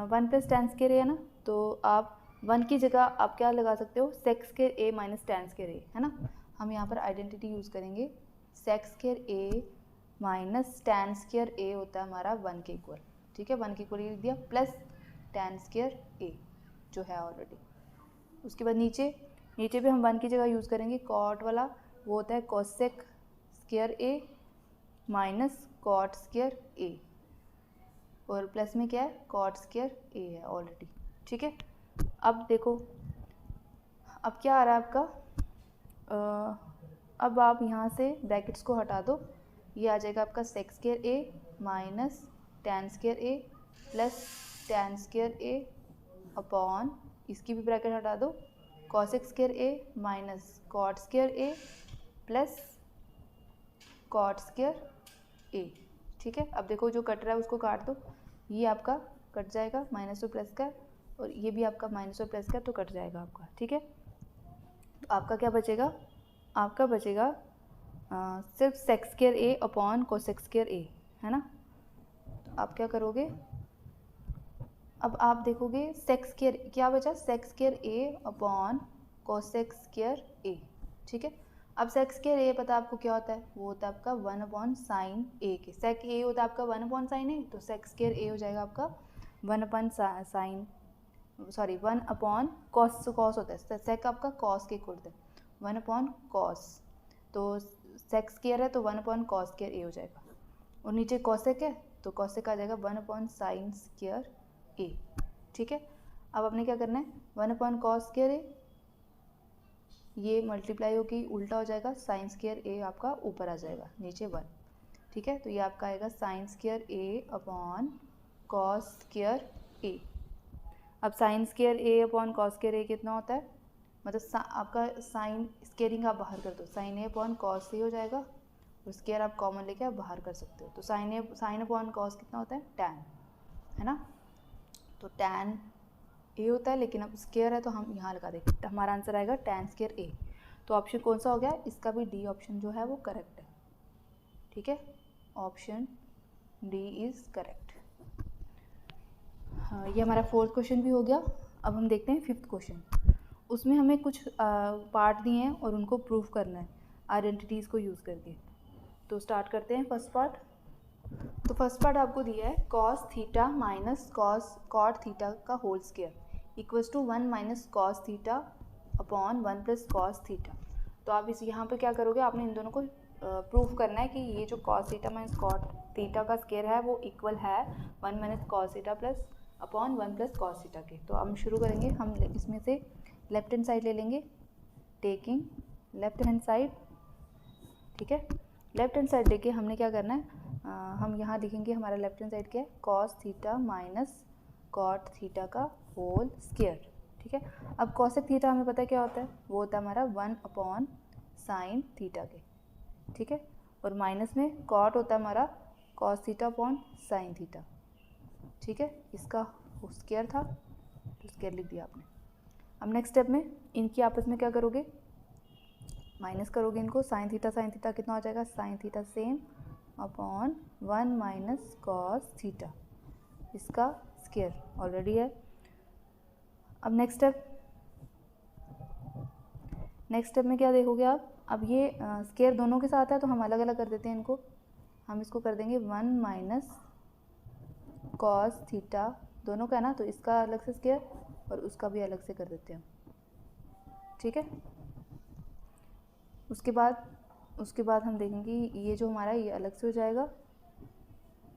1 प्लस टैन स्क्वायर ए है ना, तो आप 1 की जगह आप क्या लगा सकते हो, सेक square A minus tan square A, है ना। हम यहाँ पर आइडेंटिटी यूज़ करेंगे, सेक square A minus tan square A होता है हमारा 1 के इक्वल। ठीक है, 1 के इक्वल लिख दिया, प्लस टैन स्क्वायर ए जो है ऑलरेडी। उसके बाद नीचे भी हम 1 की जगह यूज़ करेंगे कॉट वाला, वो होता है कोसेक स्क्वायर ए माइनस कॉट स्क्वायर ए, और प्लस में क्या है कॉट स्क्वायर ए है ऑलरेडी। ठीक है, अब देखो अब क्या आ रहा है आपका, अब आप यहाँ से ब्रैकेट्स को हटा दो, ये आ जाएगा आपका सेक स्क्वायर ए माइनस टैन स्क्वायर ए प्लस टैन स्क्वायर ए अपॉन, इसकी भी ब्रैकेट हटा दो, कॉसेक स्क्वायर ए माइनस कॉट स्क्वायर ए प्लस कॉट स्क्वायर ए। ठीक है, अब देखो जो कट रहा है उसको काट दो, ये आपका कट जाएगा माइनस और प्लस का, और ये भी आपका माइनस और प्लस का, तो कट जाएगा आपका। ठीक है, तो आपका क्या बचेगा, आपका बचेगा सिर्फ सेक square A upon cosec square A, है ना। तो आप क्या करोगे, अब आप देखोगे सेक स्क्वायर क्या बचा, सेक स्क्वायर ए अपॉन कोसेक स्क्वायर ए। ठीक है, अब सेक स्क्वायर ए पता आपको क्या होता है, वो होता है आपका 1 अपॉन साइन ए के, सेक ए होता है आपका 1 अपॉन साइन ए, तो सेक स्क्वायर ए हो जाएगा आपका 1 अपॉन साइन 1 अपॉन कॉस होता है, सेक आपका कॉस के इक्वल होता है 1 अपॉन कॉस, तो सेक स्क्वायर है तो 1 अपॉन कॉस स्क्वायर ए हो जाएगा, और नीचे कॉसेक है तो कॉसेक आ जाएगा 1 अपॉन साइन स्क्वायर ए। ठीक है, अब आपने क्या करना है, 1 अपॉन कॉस स्क्वायर ए, ये मल्टीप्लाई होगी उल्टा हो जाएगा, साइन स्क्वायर ए आपका ऊपर आ जाएगा, नीचे 1। ठीक है, तो ये आपका आएगा साइन स्क्वायर ए अपॉन कॉस स्क्वायर ए। अब साइन स्क्वायर ए अपॉन कॉस स्क्वायर ए कितना होता है, मतलब आपका साइन स्क्वायरिंग आप बाहर कर दो, sign A upon cos A हो जाएगा, और स्क्वायर आप कॉमन लेके आप बाहर कर सकते हो। तो साइन अपॉन कॉस कितना होता है, टैन, है ना। तो टैन ए होता है, लेकिन अब स्क्वायर है तो हम यहाँ लगा देंगे, तो हमारा आंसर आएगा टैन स्क्वायर ए। तो ऑप्शन कौन सा हो गया, इसका भी डी ऑप्शन जो है वो करेक्ट है। ठीक है, ऑप्शन डी इज़ करेक्ट। हाँ, ये हमारा 4th क्वेश्चन भी हो गया। अब हम देखते हैं 5th क्वेश्चन। उसमें हमें कुछ पार्ट दिए हैं और उनको प्रूव करना है आइडेंटिटीज़ को यूज़ करके। तो स्टार्ट करते हैं फर्स्ट पार्ट। तो फर्स्ट पार्ट आपको दिया है cos theta minus cot theta का whole square equals to 1 minus cos theta upon 1 plus cos theta. तो आप इस यहाँ पे क्या करोगे, आपने इन दोनों को प्रूफ करना है कि ये जो cos theta minus cot theta का स्क्वायर है वो इक्वल है 1 minus cos theta plus upon 1 plus cos theta के। तो हम शुरू करेंगे, हम इसमें से लेफ्ट हैंड साइड ले लेंगे, टेकिंग लेफ्ट हैंड साइड। ठीक है, लेफ्ट हैंड साइड लेके हमने क्या करना है, हम यहाँ लिखेंगे हमारा लेफ्ट हैंड साइड क्या है, cos theta minus cot theta का होल स्क्वायर। ठीक है, अब कॉसेक थीटा हमें पता है क्या होता है, वो होता है हमारा 1 अपॉन साइन थीटा के। ठीक है, और माइनस में कॉट होता है हमारा cos theta upon sine theta. ठीक है, इसका स्क्वायर था तो स्क्वायर लिख दिया आपने। अब नेक्स्ट स्टेप में इनकी आपस में क्या करोगे, माइनस करोगे इनको, साइन थीटा कितना हो जाएगा, sine theta same upon 1 minus cos theta, इसका स्क्वायर ऑलरेडी है। अब नेक्स्ट स्टेप में क्या देखोगे आप, अब ये स्क्वायर दोनों के साथ है तो हम अलग अलग कर देते हैं इनको। हम इसको कर देंगे 1 माइनस कॉस थीटा, दोनों का है ना, तो इसका अलग से स्क्वायर और उसका भी अलग से कर देते हैं। ठीक है, उसके बाद हम देखेंगे ये जो हमारा ये अलग से हो जाएगा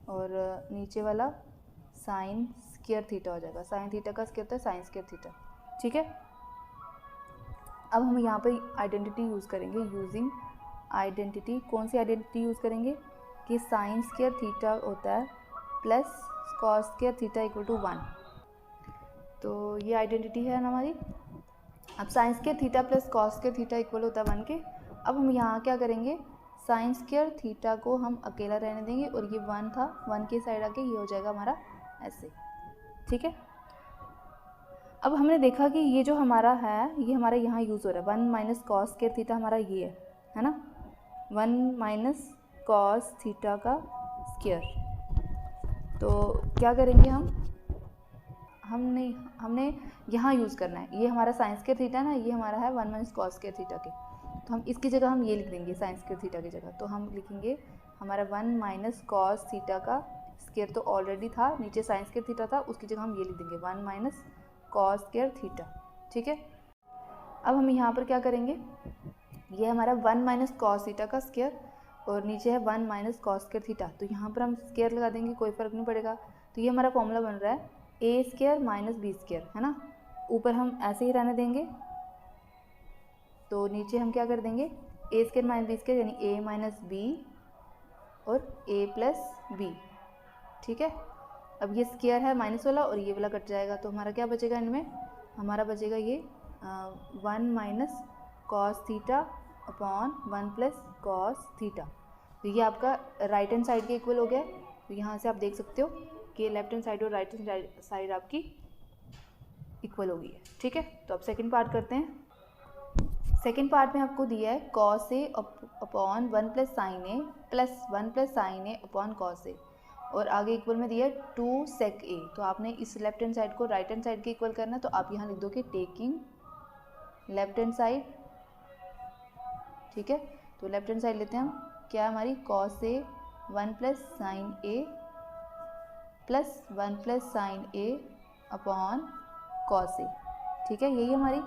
और नीचे वाला साइन स्क्वायर थीटा हो जाएगा। साइन थीटा का स्क्वायर होता है साइन स्क्वायर थीटा। ठीक है, अब हम यहाँ पे आइडेंटिटी यूज़ करेंगे, यूजिंग आइडेंटिटी। कौन सी आइडेंटिटी यूज़ करेंगे कि साइन स्क्वायर थीटा होता है plus cos square theta equal to 1। तो ये आइडेंटिटी है ना हमारी। अब sine square theta plus cos square theta equal होता है 1 के। अब हम यहाँ क्या करेंगे, साइन स्क्वायर थीटा को हम अकेला रहने देंगे और ये 1 था, 1 के साइड आके ये हो जाएगा हमारा ऐसे। ठीक है, अब हमने देखा कि ये जो हमारा है ये हमारा यहाँ यूज़ हो रहा है, 1 माइनस कॉस स्क्वायर थीटा हमारा ये है ना, 1 माइनस कॉस थीटा का स्क्वायर। तो क्या करेंगे हमने यहाँ यूज़ करना है, ये हमारा साइन स्क्वायर थीटा ना, ये हमारा है 1 माइनस कॉस स्क्वायर थीटा के, तो हम इसकी जगह हम ये लिख देंगे साइन स्क्वायर थीटा की जगह। तो हम लिखेंगे हमारा 1 माइनस कॉस थीटा का स्क्वायर तो ऑलरेडी था, नीचे साइन स्क्वायर थीटा था, उसकी जगह हम ये लिख देंगे 1 माइनस कॉस स्क्वायर थीटा। ठीक है, अब हम यहाँ पर क्या करेंगे, ये हमारा 1 माइनस कॉस थीटा का स्क्वायर और नीचे है 1 माइनस कॉस स्क्वायर थीटा, तो यहाँ पर हम स्क्वायर लगा देंगे, कोई फ़र्क नहीं पड़ेगा। तो ये हमारा फॉर्मूला बन रहा है A square minus B square, है ना। ऊपर हम ऐसे ही रहने देंगे, तो नीचे हम क्या कर देंगे, ए स्क्वायर माइनस बी स्क्वायर यानी ए माइनस बी और ए प्लस बी। ठीक है, अब ये स्क्वायर है माइनस वाला और ये वाला कट जाएगा, तो हमारा क्या बचेगा, इनमें हमारा बचेगा ये 1 minus cos theta upon 1 plus cos theta. तो ये आपका राइट हैंड साइड के इक्वल हो गया। तो यहाँ से आप देख सकते हो कि लेफ्ट हैंड साइड और राइट हैंड साइड आपकी इक्वल हो गई है। ठीक है, तो अब सेकंड पार्ट करते हैं। सेकंड पार्ट में आपको दिया है cos a upon 1 plus sine A plus 1 plus sine A upon cos A, और आगे इक्वल में दिया है 2 सेक ए। तो आपने इस लेफ्ट हैंड साइड को राइट हैंड साइड के इक्वल करना है, तो आप यहाँ लिख दो कि टेकिंग लेफ्ट हैंड साइड। ठीक है, तो लेफ्ट हैंड साइड लेते हैं हम, क्या हमारी cos A 1 plus sine A plus 1 plus sine A upon cos A. ठीक है, यही हमारी।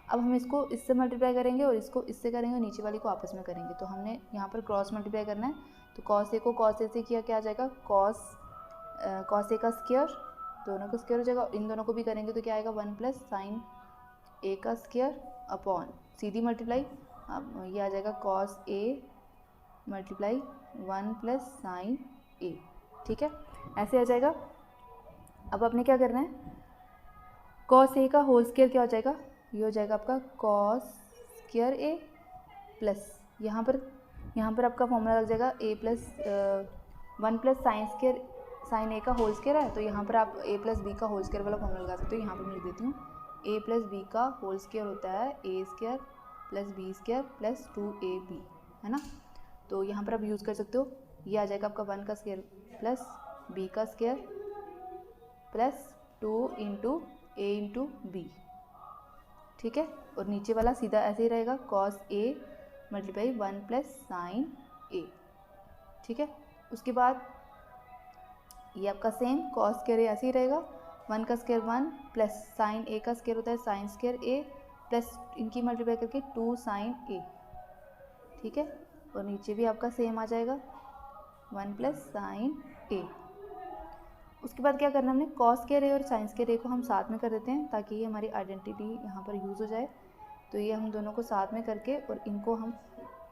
अब हम इसको इससे मल्टीप्लाई करेंगे और इसको इससे करेंगे और नीचे वाली को आपस में करेंगे। तो हमने यहाँ पर क्रॉस मल्टीप्लाई करना है, तो कॉस ए को कॉस ए से किया क्या आ जाएगा, कॉस ए का स्क्वायर, दोनों का स्क्वायर हो जाएगा। इन दोनों को भी करेंगे तो क्या आएगा, 1 प्लस साइन ए का स्क्वायर अपॉन सीधी मल्टीप्लाई, अब ये आ जाएगा cos a multiply 1 plus sine a. ठीक है, ऐसे आ जाएगा। अब आपने क्या करना है, कॉस ए का होल स्क्वायर क्या हो जाएगा, ये हो जाएगा आपका कॉस स्क्वायर ए प्लस यहाँ पर आपका फॉर्मूला लग जाएगा A plus 1 plus sine A का होल स्क्वायर है, तो यहाँ पर आप ए प्लस बी का होल स्क्वायर वाला फॉर्मूला लगा सकते हो। यहाँ पर मैं लिख देती हूँ, ए प्लस बी का होल स्क्वायर होता है A square plus B square plus 2ab, है ना। तो यहाँ पर आप यूज़ कर सकते हो, ये आ जाएगा आपका 1 का स्क्वायर प्लस बी का स्क्वायर प्लस 2 इंटू ए इंटू बी। ठीक है, और नीचे वाला सीधा ऐसे ही रहेगा, cos a multiply 1 plus sine a. ठीक है, उसके बाद ये आपका सेम कॉस स्क्वायर ए ऐसे ही रहेगा, 1 का स्क्वायर 1 प्लस साइन ए का स्क्वायर होता है साइन स्क्वायर ए प्लस इनकी मल्टीप्लाई करके 2 साइन ए। ठीक है, और नीचे भी आपका सेम आ जाएगा 1 प्लस साइन ए। उसके बाद क्या करना, हमने कॉस स्क्वायर ए और साइन स्क्वायर ए को हम साथ में कर देते हैं ताकि ये हमारी आइडेंटिटी यहाँ पर यूज़ हो जाए। तो ये हम दोनों को साथ में करके और इनको हम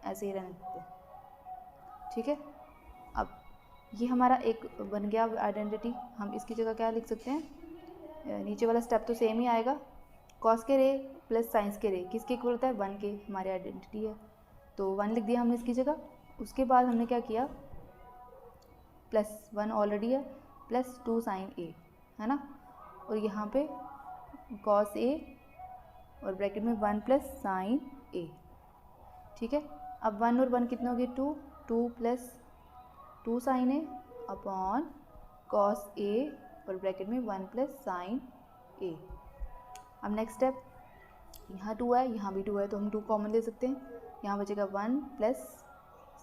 ऐसे ही रहने देते हैं। ठीक है, अब ये हमारा एक बन गया आइडेंटिटी। हम इसकी जगह क्या लिख सकते हैं, नीचे वाला स्टेप तो सेम ही आएगा, कॉस स्क्वायर ए प्लस साइन स्क्वायर ए किसके इक्वल होता है, 1 के, हमारी आइडेंटिटी है। तो 1 लिख दिया हमने इसकी जगह। उसके बाद हमने क्या किया, प्लस 1 ऑलरेडी है प्लस 2 साइन ए, है ना, और यहाँ पे कॉस ए और ब्रैकेट में 1 प्लस साइन ए। ठीक है, अब 1 और 1 कितने हो गए, 2 plus 2 sine A upon cos A और ब्रैकेट में 1 प्लस साइन ए। अब नेक्स्ट स्टेप, यहाँ 2 है यहाँ भी 2 है, तो हम 2 कॉमन ले सकते हैं, यहाँ बचेगा 1 प्लस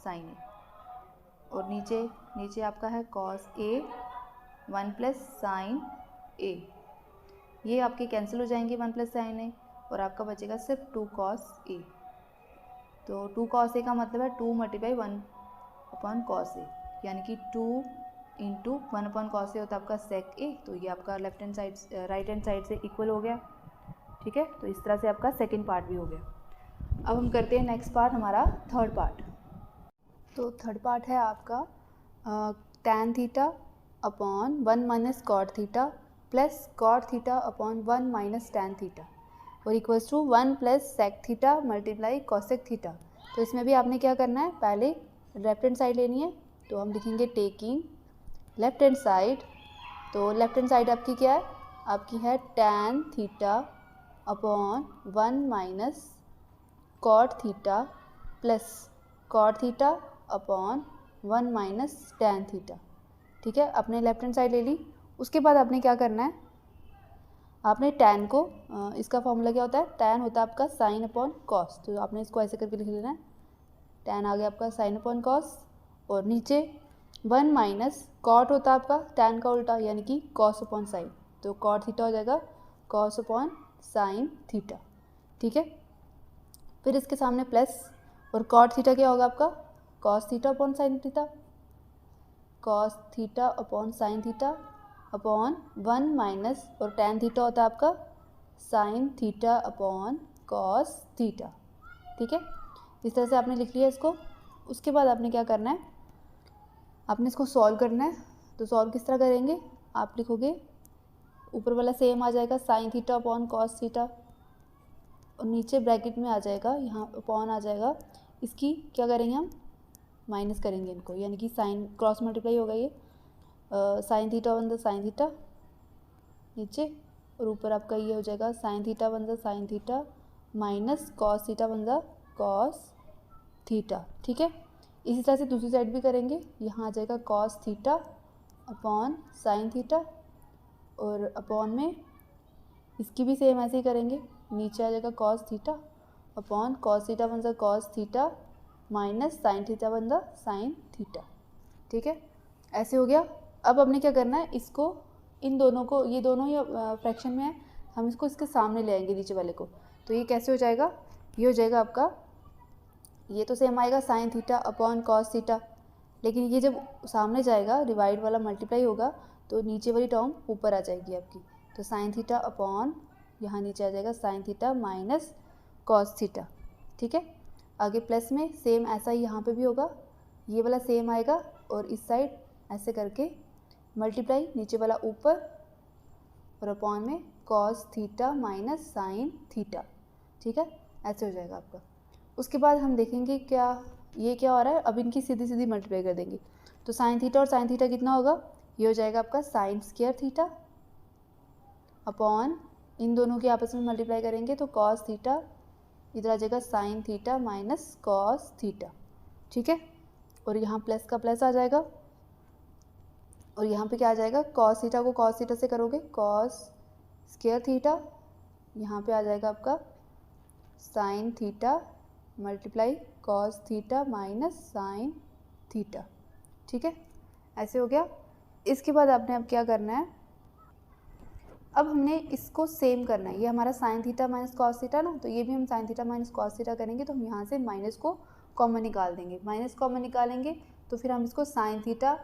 साइन ए, और नीचे आपका है कॉस ए 1 प्लस साइन ए। ये आपके कैंसिल हो जाएंगे 1 प्लस साइन ए, और आपका बचेगा सिर्फ 2 कॉस ए। तो 2 कॉस ए का मतलब है 2 मल्टीप्लाई 1 अपॉन कॉस ए, यानी कि 2 इंटू 1 अपॉन कॉस ए होता है आपका सेक ए। तो ये आपका राइट हैंड साइड से इक्वल हो गया। ठीक है, तो इस तरह से आपका सेकेंड पार्ट भी हो गया। अब हम करते हैं नेक्स्ट पार्ट, हमारा थर्ड पार्ट। तो थर्ड पार्ट है आपका tan theta upon 1 minus cot theta plus cot theta upon 1 minus tan theta और equals to 1 plus sec theta multiply cosec theta. तो इसमें भी आपने क्या करना है, पहले लेफ्ट हैंड साइड लेनी है, तो हम लिखेंगे टेकिंग लेफ्ट हैंड साइड। तो लेफ्ट हैंड साइड आपकी क्या है, आपकी है tan theta upon 1 minus cot theta plus cot theta upon 1 minus tan theta. ठीक है, अपने लेफ्ट हैंड साइड ले ली। उसके बाद आपने क्या करना है, आपने tan को, इसका फॉर्मूला क्या होता है, tan होता है आपका साइन अपॉन कॉस, तो आपने इसको ऐसे करके लिख लेना है, tan आ गया आपका साइन अपॉन कॉस, और नीचे 1 माइनस कॉट होता है आपका tan का उल्टा यानी कि कॉस अपॉन साइन, तो कॉट थीटा हो जाएगा कॉस अपॉन साइन थीटा। ठीक है, फिर इसके सामने प्लस, और कॉट थीटा क्या होगा आपका, cos theta upon sine theta, cos theta upon sine theta upon 1 minus, और tan थीटा होता है आपका sine theta upon cos theta. ठीक है, इस तरह से आपने लिख लिया इसको। उसके बाद आपने क्या करना है, आपने इसको सॉल्व करना है। तो सॉल्व किस तरह करेंगे, आप लिखोगे ऊपर वाला सेम आ जाएगा sine theta upon cos theta, और नीचे ब्रैकेट में आ जाएगा, यहाँ अपॉन आ जाएगा, इसकी क्या करेंगे हम, माइनस करेंगे इनको, यानी कि साइन क्रॉस मल्टीप्लाई होगा ये, sine theta one the sine theta नीचे, और ऊपर आपका ये हो जाएगा sine theta one the sign theta minus cos theta one the cos theta. ठीक है, इसी तरह से दूसरी साइड भी करेंगे, यहाँ आ जाएगा cos theta upon sine theta, और अपॉन में इसकी भी सेम ऐसे ही करेंगे, नीचे आ जाएगा cos theta upon cos theta one the cos theta minus sine theta one the sign theta. ठीक है, ऐसे हो गया। अब हमने क्या करना है, इसको इन दोनों को, ये दोनों ही फ्रैक्शन में है, हम इसको इसके सामने ले आएंगे नीचे वाले को, तो ये कैसे हो जाएगा, ये हो जाएगा आपका, ये तो सेम आएगा sine theta upon cos theta, लेकिन ये जब सामने जाएगा डिवाइड वाला मल्टीप्लाई होगा तो नीचे वाली टर्म ऊपर आ जाएगी आपकी, तो साइन थीटा अपॉन यहाँ नीचे आ जाएगा sign theta minus cos theta. ठीक है, आगे प्लस में सेम ऐसा ही यहाँ पे भी होगा, ये वाला सेम आएगा और इस साइड ऐसे करके मल्टीप्लाई नीचे वाला ऊपर और अपॉन में cos theta minus sign theta. ठीक है, ऐसे हो जाएगा आपका। उसके बाद हम देखेंगे क्या ये क्या हो रहा है, अब इनकी सीधी सीधी मल्टीप्लाई कर देंगे, तो साइन थीटा और साइन थीटा कितना होगा, ये हो जाएगा आपका साइन स्क्वायर थीटा अपॉन इन दोनों के आपस में मल्टीप्लाई करेंगे तो कॉस थीटा, इधर आ जाएगा sign theta minus cos theta. ठीक है, और यहाँ प्लस का प्लस आ जाएगा और यहाँ पे क्या आ जाएगा, कॉस थीटा को कॉस थीटा से करोगे कॉस स्क्वायर थीटा, यहाँ पे आ जाएगा आपका sign theta multiply cos theta minus sign theta. ठीक है, ऐसे हो गया। इसके बाद आपने अब क्या करना है, अब हमने इसको सेम करना है, ये हमारा sign theta minus cos theta ना, तो ये भी हम sign theta minus cos theta करेंगे, तो हम यहाँ से माइनस को कॉमन निकाल देंगे, माइनस कॉमन निकालेंगे तो फिर हम इसको sign theta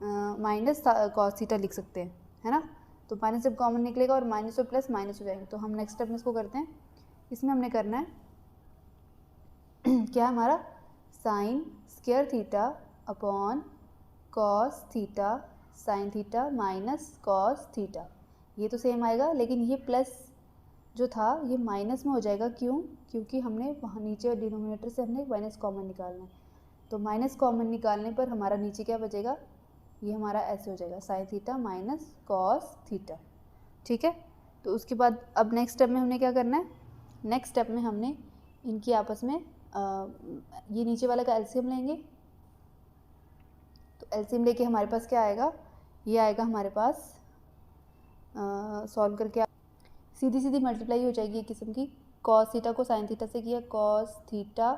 minus cos theta लिख सकते हैं, है ना। तो माइनस जब कॉमन निकलेगा और माइनस और प्लस माइनस हो जाएंगे, तो हम नेक्स्ट स्टेप में इसको करते हैं। इसमें हमने करना है क्या, हमारा sign square theta upon cos theta sine theta minus cos theta, ये तो सेम आएगा, लेकिन ये प्लस जो था ये माइनस में हो जाएगा, क्यों, क्योंकि हमने वहाँ नीचे डिनोमिनेटर से हमने माइनस कॉमन निकालना है, तो माइनस कॉमन निकालने पर हमारा नीचे क्या बचेगा, ये हमारा ऐसे हो जाएगा sign theta minus cos theta. ठीक है, तो उसके बाद अब नेक्स्ट स्टेप में हमने क्या करना है, नेक्स्ट स्टेप में हमने इनकी आपस में ये नीचे वाला का एलसीएम लेंगे, तो एलसीएम लेके हमारे पास क्या आएगा, ये आएगा हमारे पास सॉल्व करके सीधी सीधी मल्टीप्लाई हो जाएगी एक किस्म की, कॉस थीटा को साइन थीटा से किया cos theta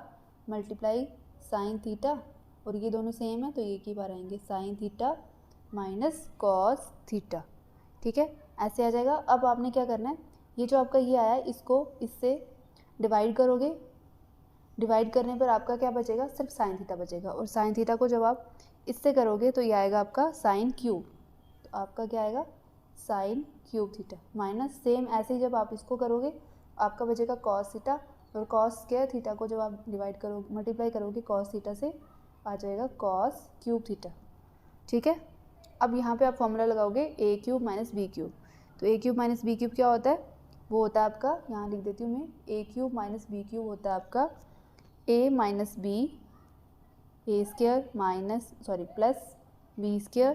multiply sine theta, और ये दोनों सेम है तो एक ही बार आएंगे sign theta minus cos theta. ठीक है, ऐसे आ जाएगा। अब आपने क्या करना है, ये जो आपका ये आया है इसको इससे डिवाइड करोगे, डिवाइड करने पर आपका क्या बचेगा, सिर्फ साइन थीटा बचेगा, और साइन थीटा को जब आप इससे करोगे तो ये आएगा आपका साइन क्यूब, तो आपका क्या आएगा sine cube theta minus same ऐसे ही जब आप इसको करोगे आपका बचेगा कॉस थीटा, और कॉस स्क्वायर थीटा को जब आप डिवाइड करोगे मल्टीप्लाई करोगे कॉस थीटा से आ जाएगा कॉस क्यूब थीटा। ठीक है, अब यहाँ पे आप फॉर्मूला लगाओगे ए क्यूब माइनस बी क्यूब, तो ए क्यूब माइनस बी क्यूब क्या होता है, वो होता है आपका, यहाँ लिख देती हूँ मैं, A cube minus B cube होता है आपका A minus B A square minus plus B square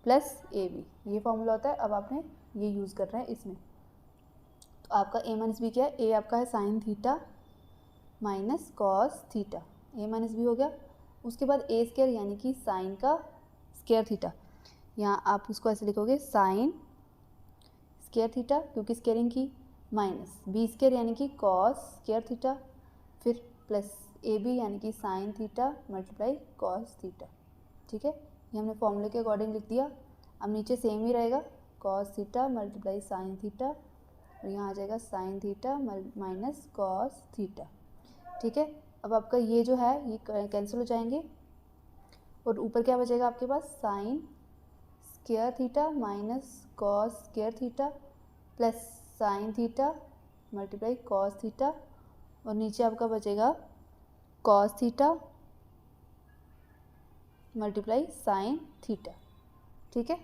plus A B, ये फॉर्मूला होता है। अब आपने ये यूज़ करना है इसमें, तो आपका ए माइनस बी क्या है, ए आपका है sine theta minus cos theta, A minus B हो गया। उसके बाद ए स्क्वायर यानी कि साइन का स्क्वायर थीटा, यहाँ आप उसको ऐसे लिखोगे साइन स्क्वायर थीटा क्योंकि स्क्वायरिंग की, माइनस बी स्क्वायर यानी कि कॉस स्क्वायर थीटा, फिर प्लस ए बी यानी कि sign theta multiply cos theta. ठीक है, ये हमने फॉर्मूले के अकॉर्डिंग लिख दिया। अब नीचे सेम ही रहेगा cos theta multiply sine theta, और यहाँ आ जाएगा sign theta minus cos theta. ठीक है, अब आपका ये जो है ये कैंसिल हो जाएंगे और ऊपर क्या बचेगा आपके पास, sine square theta minus cos square theta plus sine theta multiply cos theta, और नीचे आपका बचेगा cos theta multiply sine theta. ठीक है,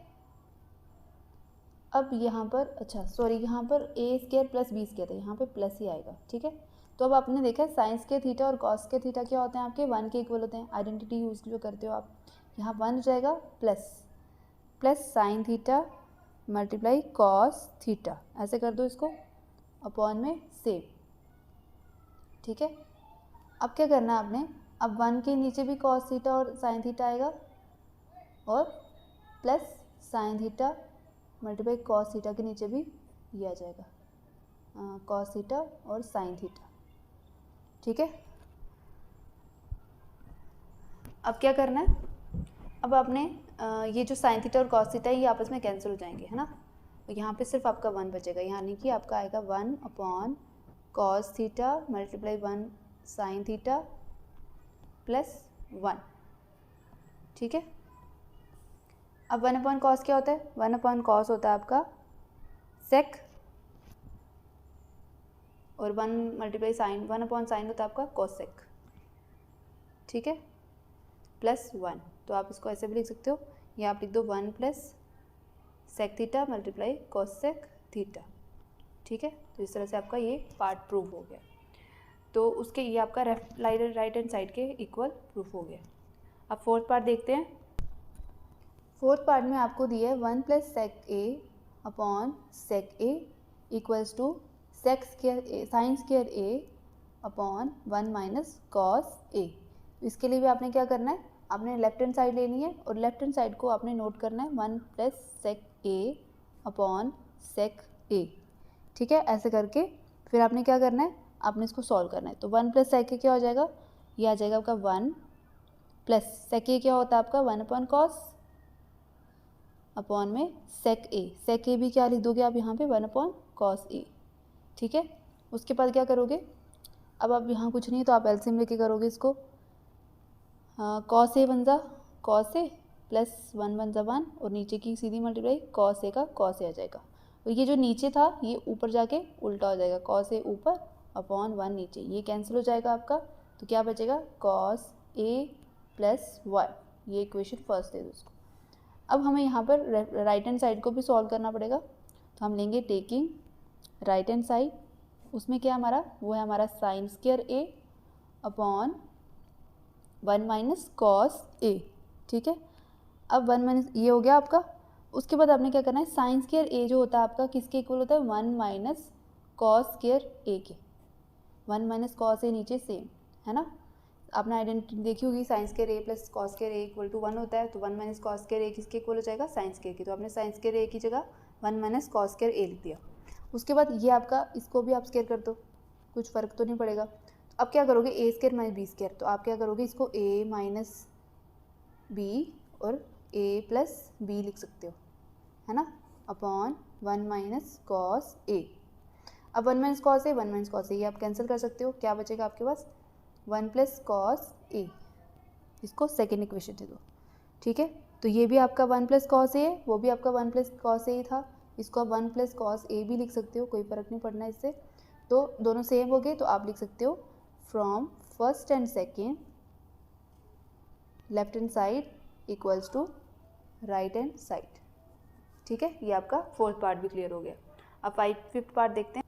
अब यहाँ पर यहाँ पर A square plus B square है, यहाँ पे प्लस ही आएगा। ठीक है, तो अब आपने देखा है साइन स्क्वायर थीटा और कॉस स्क्वायर थीटा क्या होते हैं आपके, 1 के इक्वल होते हैं, आइडेंटिटी यूज़ जो करते हो आप, यहाँ 1 हो जाएगा plus sine theta multiply cos theta, ऐसे कर दो इसको अपॉन में सेव। ठीक है, अब क्या करना है आपने, अब 1 के नीचे भी कॉस थीटा और साइन थीटा आएगा और plus sine theta multiply cos theta के नीचे भी ये आ जाएगा कॉस थीटा और साइन थीटा। ठीक है, अब क्या करना है, अब आपने ये जो साइन थीटा और कॉस थीटा है ये आपस में कैंसिल हो जाएंगे, है ना, तो यहाँ पे सिर्फ आपका 1 बचेगा, यानी कि आपका आएगा 1 upon cos theta multiply 1 sine theta plus 1, ठीक है। अब 1 अपॉन कॉस क्या होता है? 1 अपॉन कॉस होता है आपका सेक, और 1 मल्टीप्लाई साइन, 1 अपॉन साइन होता है आपका कोसेक, ठीक है, प्लस 1। तो आप इसको ऐसे भी लिख सकते हो, या आप लिख दो 1 plus sec theta multiply cosec theta, ठीक है। तो इस तरह से आपका ये पार्ट प्रूव हो गया। तो उसके ये आपका राइट हैंड साइड के इक्वल प्रूफ हो गया। अब फोर्थ पार्ट देखते हैं। फोर्थ पार्ट में आपको दिया है 1 plus sec A upon sec A equals to sec square A sine square A upon 1 minus cos A. इसके लिए भी आपने क्या करना है, आपने लेफ्ट हैंड साइड लेनी है और लेफ्ट हैंड साइड को आपने नोट करना है 1 plus sec A upon sec a, ठीक है। ऐसे करके फिर आपने क्या करना है, आपने इसको सॉल्व करना है। तो 1 प्लस सेक ए क्या हो जाएगा, ये आ जाएगा आपका 1 प्लस सेक ए क्या होता है आपका 1 अपॉन कॉस अपॉन में सेक ए भी क्या लिख दोगे आप यहाँ पे 1 अपॉन कॉस ए, ठीक है। उसके बाद क्या करोगे, अब यहाँ कुछ नहीं तो आप एलसीएम लेके करोगे इसको। कॉस ए वन ज़ा कॉस ए प्लस 1 वन ज़ा 1 और नीचे की सीधी मल्टीप्लाई कॉस ए का कॉस ए आ जाएगा। और ये जो नीचे था ये ऊपर जाके उल्टा हो जाएगा, कॉस ए ऊपर अपॉन 1 नीचे, ये कैंसिल हो जाएगा आपका। तो क्या बचेगा कॉस ए प्लस 1, ये इक्वेशन फर्स्ट दे दो उसको। अब हमें यहाँ पर राइट हैंड साइड को भी सॉल्व करना पड़ेगा। तो हम लेंगे टेकिंग राइट हैंड साइड, उसमें क्या हमारा वो है हमारा साइन स्क्वायर ए अपॉन 1 माइनस कॉस ए, ठीक है। अब 1 माइनस ये हो गया आपका। उसके बाद आपने क्या करना है, साइन स्क्वायर ए जो होता है आपका किसके इक्वल होता है 1 माइनस कॉस स्क्वायर ए के। 1 माइनस कॉस ए नीचे सेम है ना, आपने आइडेंटिटी देखी होगी sine square A plus cos square A equal to 1 होता है। तो 1 माइनस कॉस स्क्वायर ए किसके इक्वल हो जाएगा साइन स्क्वायर की। तो आपने साइन स्क्वायर ए की जगह 1 माइनस कॉस स्क्वायर ए लिख दिया। उसके बाद ये आपका इसको भी आप स्क्वायर कर दो, कुछ फ़र्क तो नहीं पड़ेगा। अब क्या करोगे ए स्क्वायर माइनस बी स्क्वायर, तो आप क्या करोगे इसको ए माइनस बी और ए प्लस बी लिख सकते हो, है ना, अपॉन 1 माइनस कॉस ए। अब 1 माइनस कॉस ए 1 माइनस कॉस ए ये आप कैंसिल कर सकते हो, क्या बचेगा आपके पास 1 प्लस कॉस ए। इसको सेकेंड इक्वेशन दे दो, ठीक है। तो ये भी आपका 1 प्लस कॉस ए है, वो भी आपका 1 प्लस कॉस ए था, इसको आप 1 प्लस कॉस ए भी लिख सकते हो, कोई फ़र्क नहीं पड़ना इससे। तो दोनों सेम हो गए, तो आप लिख सकते हो from first and second left hand side equals to right hand side, ठीक है। ये आपका फोर्थ पार्ट भी क्लियर हो गया। अब फिफ्थ पार्ट देखते हैं।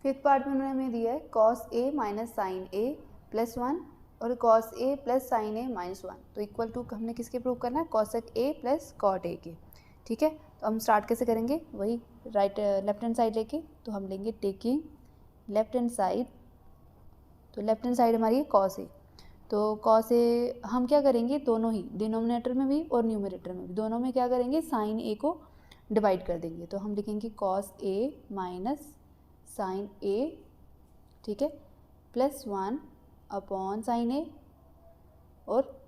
फिफ्थ पार्ट में उन्होंने हमें दिया है cos a minus sine A plus 1 और cos A plus sine a minus 1। तो इक्वल टू हमने किसके प्रूव करना है, cosec a plus cot a के, ठीक है। तो हम स्टार्ट कैसे करेंगे, वही लेफ्ट हैंड साइड लेके। तो हम लेंगे टेकिंग लेफ्ट हैंड साइड, तो लेफ्ट हैंड साइड हमारी है कॉस ए। तो कॉस ए हम क्या करेंगे, दोनों ही डिनोमिनेटर में भी और न्यूमरेटर में भी, दोनों में क्या करेंगे साइन ए को डिवाइड कर देंगे। तो हम लिखेंगे cos a minus sine a, ठीक है, प्लस 1 अपॉन साइन ए, और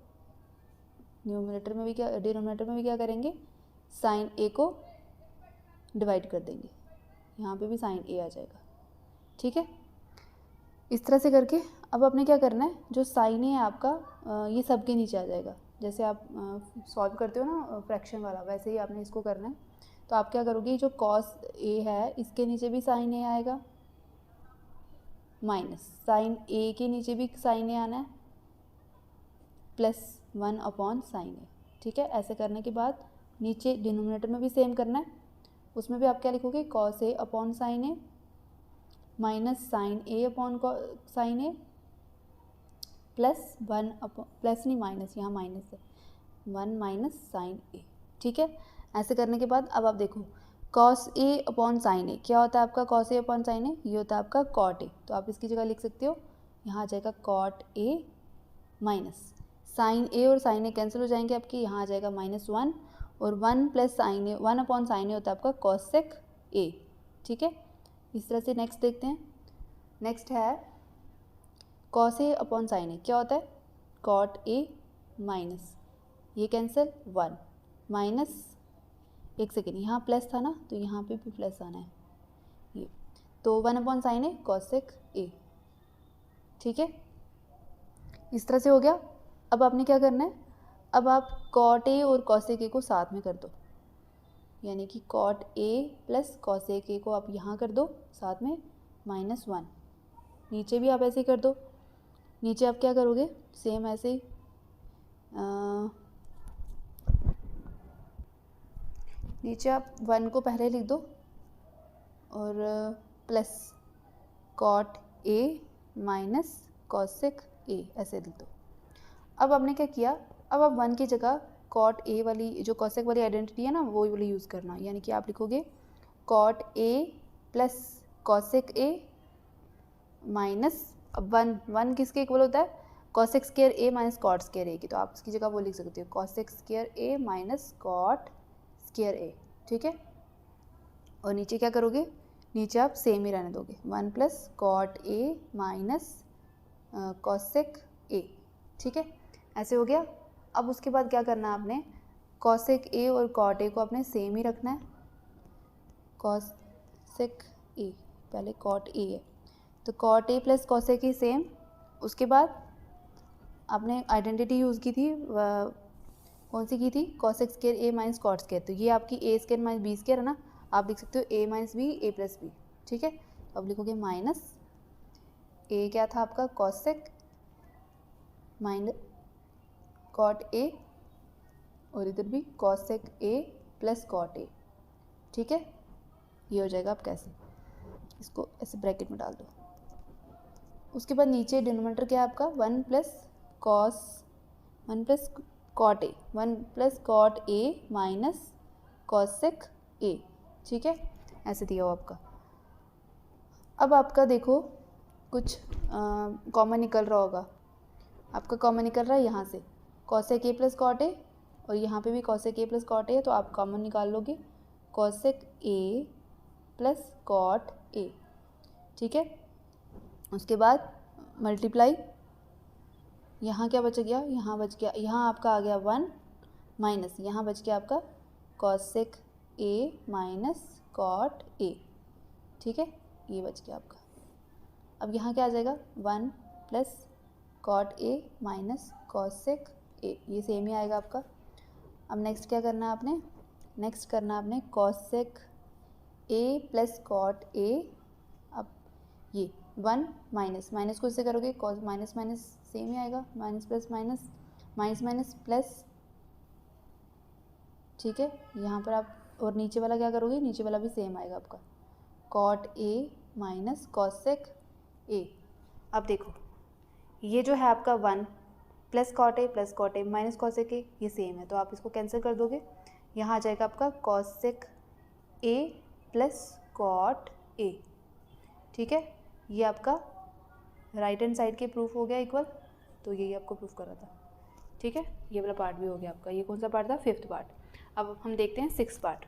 न्यूमरेटर में भी क्या डिनोमिनेटर में भी क्या करेंगे साइन ए को डिवाइड कर देंगे, यहाँ पे भी साइन ए आ जाएगा, ठीक है। इस तरह से करके अब आपने क्या करना है, जो साइन ए है आपका ये सब के नीचे आ जाएगा। जैसे आप सॉल्व करते हो ना फ्रैक्शन वाला, वैसे ही आपने इसको करना है। तो आप क्या करोगे, जो कॉस ए है इसके नीचे भी साइन ए आएगा, माइनस साइन ए के नीचे भी साइन ए आना है, प्लस 1 अपॉन साइन ए, ठीक है। ऐसे करने के बाद नीचे डिनोमिनेटर में भी सेम करना है, उसमें भी आप क्या लिखोगे cos a upon sine a minus sine A upon sine A plus 1 upon plus नहीं माइनस, यहाँ माइनस है 1 माइनस साइन ए, ठीक है। ऐसे करने के बाद अब आप देखो कॉस ए अपॉन साइन ए क्या होता है आपका, कॉस ए अपॉन साइन ए ये होता है आपका कॉट ए। तो आप इसकी जगह लिख सकते हो, यहाँ आ जाएगा कॉट ए माइनस साइन ए और साइन ए कैंसिल हो जाएंगे आपके, यहाँ आ जाएगा -1 और 1 प्लस साइन ए 1 अपॉन साइन ए होता है आपका कॉसेक ए, ठीक है। इस तरह से नेक्स्ट देखते हैं। नेक्स्ट है कॉस ए अपॉन साइन ए क्या होता है कॉट ए माइनस ये कैंसिल 1 माइनस, एक सेकेंड यहाँ प्लस था ना तो यहाँ पे भी प्लस आना है ये। तो 1/sin A cosec A, ठीक है, इस तरह से हो गया। अब आपने क्या करना है, अब आप cot A और cosec A को साथ में कर दो, यानी कि cot A plus cosec A को आप यहाँ कर दो साथ में -1, नीचे भी आप ऐसे ही कर दो। नीचे आप क्या करोगे, सेम ऐसे ही नीचे आप 1 को पहले लिख दो और plus cot A minus cosec A ऐसे लिख दो। अब आपने क्या किया, अब आप 1 की जगह cot A वाली जो cosec वाली आइडेंटिटी है ना वो वाली यूज़ करना, यानी कि आप लिखोगे cot A plus cosec A minus 1 किसके इक्वल होता है, cosec square A minus cot square A की, तो आप उसकी जगह वो लिख सकते हो cosec square A minus cot square A, ठीक है। और नीचे क्या करोगे, नीचे आप सेम ही रहने दोगे 1 plus cot A minus cosec A, ठीक है, ऐसे हो गया। अब उसके बाद क्या करना है आपने, cosec A और cot A को आपने सेम ही रखना है, cosec A पहले cot A है तो cot A plus cosec A same. उसके बाद आपने आइडेंटिटी यूज़ की थी, कौन सी की थी, cosec square A minus cot square, तो ये आपकी A square minus B square है ना, आप लिख सकते हो A minus B A plus B, ठीक है। तो अब लिखोगे माइनस A क्या था आपका cosec माइनस cot A और इधर भी cosec A plus cot A, ठीक है, ये हो जाएगा। आप कैसे, इसको ऐसे ब्रैकेट में डाल दो। उसके बाद नीचे डिनोमिनेटर क्या है आपका 1 plus cot A, 1 plus cot A minus cosec A, ठीक है, ऐसे दिया हो आपका। अब आपका देखो कुछ कॉमन निकल रहा होगा, आपका कॉमन निकल रहा है यहाँ से cosec A plus cot A और यहाँ पे भी cosec A plus cot A है, तो आप कॉमन निकाल लोगे cosec A plus cot A, ठीक है। उसके बाद मल्टीप्लाई, यहाँ क्या बच गया, यहाँ बच गया, यहाँ आपका आ गया 1 माइनस, यहाँ बच गया आपका cosec A minus cot A, ठीक है, ये बच गया आपका। अब यहाँ क्या आ जाएगा 1 plus cot A minus cosec A, ये सेम ही आएगा आपका। अब नेक्स्ट क्या करना है आपने, नेक्स्ट करना है आपने cosec A plus cot A, अब ये 1 माइनस, माइनस को इससे करोगे cos माइनस माइनस सेम ही आएगा, minus plus minus, minus minus plus, ठीक है। यहाँ पर आप और नीचे वाला क्या करोगे, नीचे वाला भी सेम आएगा आपका cot A minus cosec A। अब देखो ये जो है आपका 1 plus cot A minus cosec A, ये सेम है, तो आप इसको कैंसिल कर दोगे, यहाँ आ जाएगा आपका cosec A plus cot A, ठीक है। ये आपका राइट हैंड साइड के प्रूफ हो गया इक्वल, तो यही आपको प्रूफ कर रहा था, ठीक है। ये वाला पार्ट भी हो गया आपका। ये कौन सा पार्ट था, 5th पार्ट। अब हम देखते हैं 6th पार्ट।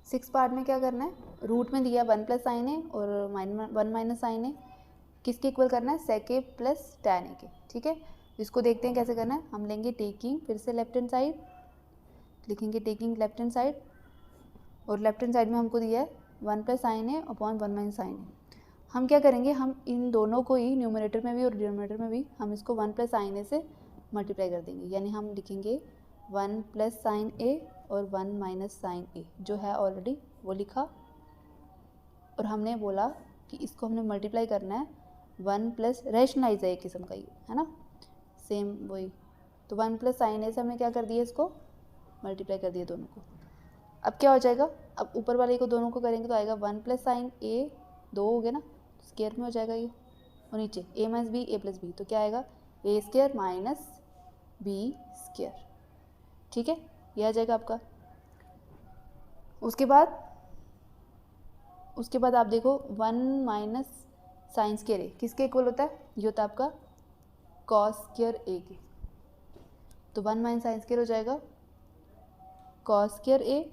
6th पार्ट में क्या करना है, रूट में दिया 1 प्लस साइन ए और 1 माइनस साइन ए, किसके इक्वल करना है, sec A plus tan A के, ठीक है। इसको देखते हैं कैसे करना है। हम लेंगे टेकिंग, फिर से लेफ्ट हैंड साइड लिखेंगे, टेकिंग लेफ्ट हैंड साइड, और लेफ्ट हैंड साइड में हमको दिया है 1 प्लस साइन ए अपॉन 1 माइनस साइन ए। हम क्या करेंगे, हम इन दोनों को ही न्यूमरेटर में भी और डिनोमिनेटर में भी हम इसको 1 प्लस साइन ए से मल्टीप्लाई कर देंगे, यानी हम लिखेंगे 1 प्लस साइन ए और 1 माइनस साइन ए, जो है ऑलरेडी वो लिखा, और हमने बोला कि इसको हमने मल्टीप्लाई करना है 1 प्लस रैशनलाइज है एक किस्म का, ये है ना, सेम वही। तो 1 प्लस साइन ए से हमने क्या कर दिया, इसको मल्टीप्लाई कर दिया दोनों को। अब क्या हो जाएगा, अब ऊपर वाले को दोनों को करेंगे तो आएगा 1 प्लस साइन ए, 2 हो गया ना, स्क्वायर में हो जाएगा ये, और नीचे a minus B a plus b, तो क्या आएगा a square minus B square, ठीक है, ये आ जाएगा आपका। उसके बाद आप देखो 1 माइनस साइन स्क्वायर ए किसके इक्वल होता है, ये होता है आपका कॉस स्क्वायर ए के, तो 1 माइनस साइन स्क्वायर हो जाएगा कॉस स्क्वायर ए,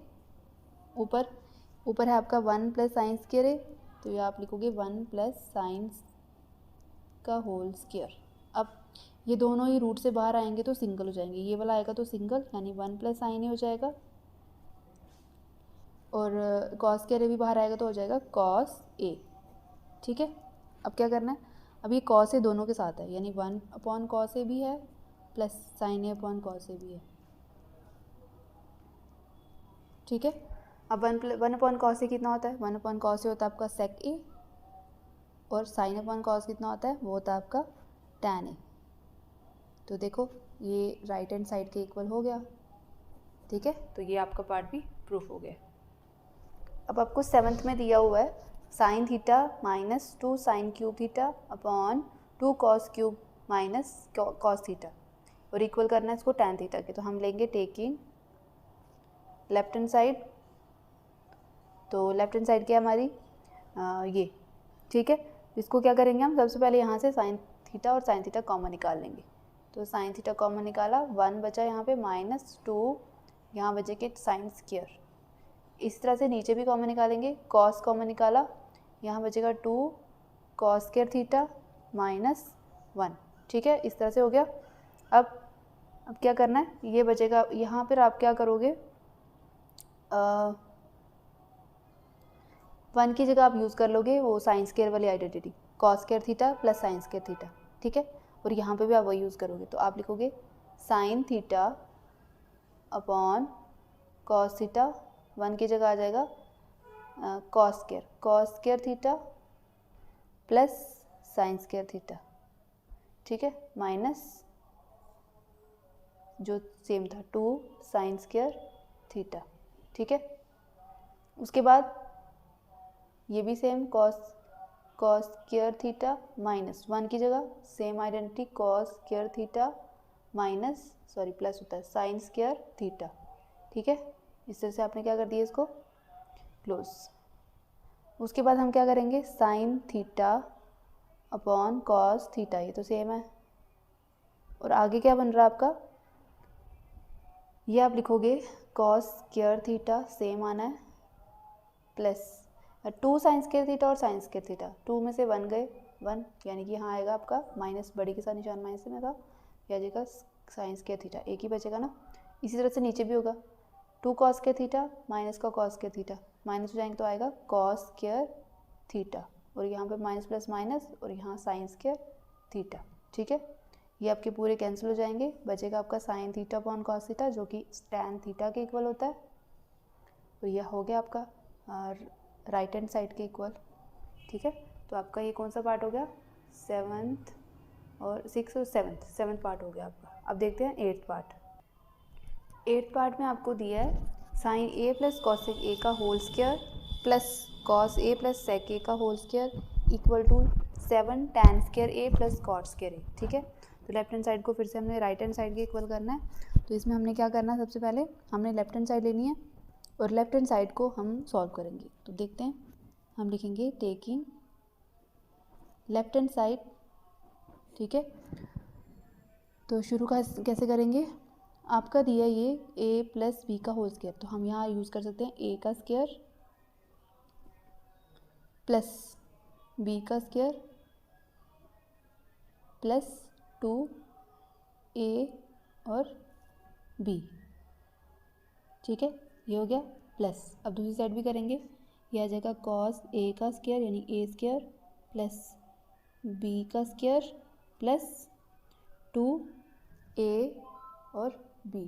ऊपर है आपका 1 प्लस साइन स्क्वायर ए, तो ये आप लिखोगे 1 प्लस साइन का होल स्क्वायर। अब ये दोनों ही रूट से बाहर आएंगे तो सिंगल हो जाएंगे, ये वाला आएगा तो सिंगल, यानी 1 प्लस साइन ए हो जाएगा और कॉस स्क्वायर ए भी बाहर आएगा तो हो जाएगा कॉस ए। ठीक है, अब क्या करना है, अब ये कॉस ए दोनों के साथ है, यानी 1 कॉस ए भी है plus sine A cos A भी है। ठीक है, अब 1 कॉस ए कितना होता है, 1 कॉस ए होता है आपका सेक ए, और साइन कॉस कितना होता है, वो होता है आपका टैन ए। तो देखो ये राइट हैंड साइड के इक्वल हो गया। ठीक है, तो ये आपका पार्ट भी प्रूफ हो गया। अब आपको 7th में दिया हुआ है sine theta minus 2 sine cube theta upon 2 cos cube minus cos theta, और इक्वल करना है इसको टैन थीटा के। तो हम लेंगे टेकिंग लेफ्ट हैंड साइड, तो लेफ्ट हैंड साइड क्या है हमारी ये। ठीक है, इसको क्या करेंगे हम, सबसे पहले यहाँ से साइन थीटा और साइन थीटा कॉमन निकाल लेंगे। तो साइन थीटा कॉमन निकाला, 1 बचा यहाँ पे माइनस 2, यहाँ बचेगा साइन स्क्वायर। इस तरह से नीचे भी कॉमन निकालेंगे, कॉस कॉमन निकाला, यहाँ बचेगा 2 कॉस स्क्वायर थीटा माइनस 1। ठीक है, इस तरह से हो गया। अब क्या करना है, ये बचेगा यहाँ पर आप क्या करोगे, 1 की जगह आप यूज़ कर लोगे वो साइन स्क्वायर वाली identity, cos square theta plus sine square theta. ठीक है, और यहाँ पे भी आप वही यूज़ करोगे, तो आप लिखोगे sine theta upon cos theta, 1 की जगह आ जाएगा cos square theta plus sine square theta. ठीक है, माइनस जो सेम था 2 साइन स्क्वायर थीटा। ठीक है, उसके बाद ये भी same cos square theta minus 1 की जगह same identity cos square theta minus plus होता है साइन स्क्वायर थीटा। ठीक है, इस तरह से आपने क्या कर दिया इसको क्लोज। उसके बाद हम क्या करेंगे, sine theta upon cos theta, ये तो सेम है, और आगे क्या बन रहा है आपका, ये आप लिखोगे कॉस स्क्वायर थीटा सेम आना है प्लस 2 साइन स्क्वायर थीटा और साइन स्क्वायर थीटा, 2 में से 1 गए 1, यानी कि यहाँ आएगा आपका माइनस, बड़ी के साथ निशान माइनस में था, यह आ जाएगा साइन स्क्वायर थीटा, एक ही बचेगा ना। इसी तरह से नीचे भी होगा 2 कॉस स्क्वायर थीटा माइनस का कॉस स्क्वायर थीटा, माइनस हो जाएंगे तो आएगा कॉस स्क्वायर थीटा, और यहाँ पे माइनस प्लस माइनस, और यहाँ साइन स्क्वायर थीटा। ठीक है, ये आपके पूरे कैंसिल हो जाएंगे, बचेगा आपका sine theta upon cos theta जो कि टैन थीटा के इक्वल होता है, और यह हो गया आपका राइट हैंड साइड के इक्वल। ठीक है, तो आपका ये कौन सा पार्ट हो गया, 7th और 6th और 7th पार्ट हो गया आपका। अब देखते हैं 8th पार्ट। 8th पार्ट में आपको दिया है sine A plus cosec A का whole square plus cos A plus sec A का whole square equal to 7 tan square A plus cot square ए। ठीक है, तो लेफ्ट हैंड साइड को फिर से हमने राइट हैंड साइड के इक्वल करना है। तो इसमें हमने क्या करना है, सबसे पहले हमने लेफ्ट हैंड साइड लेनी है और लेफ्ट हैंड साइड को हम सॉल्व करेंगे। तो देखते हैं, हम लिखेंगे टेकिंग लेफ्ट हैंड साइड। ठीक है, तो शुरू का कैसे करेंगे, आपका दिया ये a प्लस बी का होल स्क्वायर, तो हम यहाँ यूज़ कर सकते हैं a का स्क्वायर प्लस b का स्क्वायर प्लस 2a और b। ठीक है, ये हो गया प्लस। अब दूसरी साइड भी करेंगे, यह आ जाएगा कॉस ए का स्क्वायर यानी ए स्क्वायर प्लस बी का स्क्वायर प्लस 2a और b।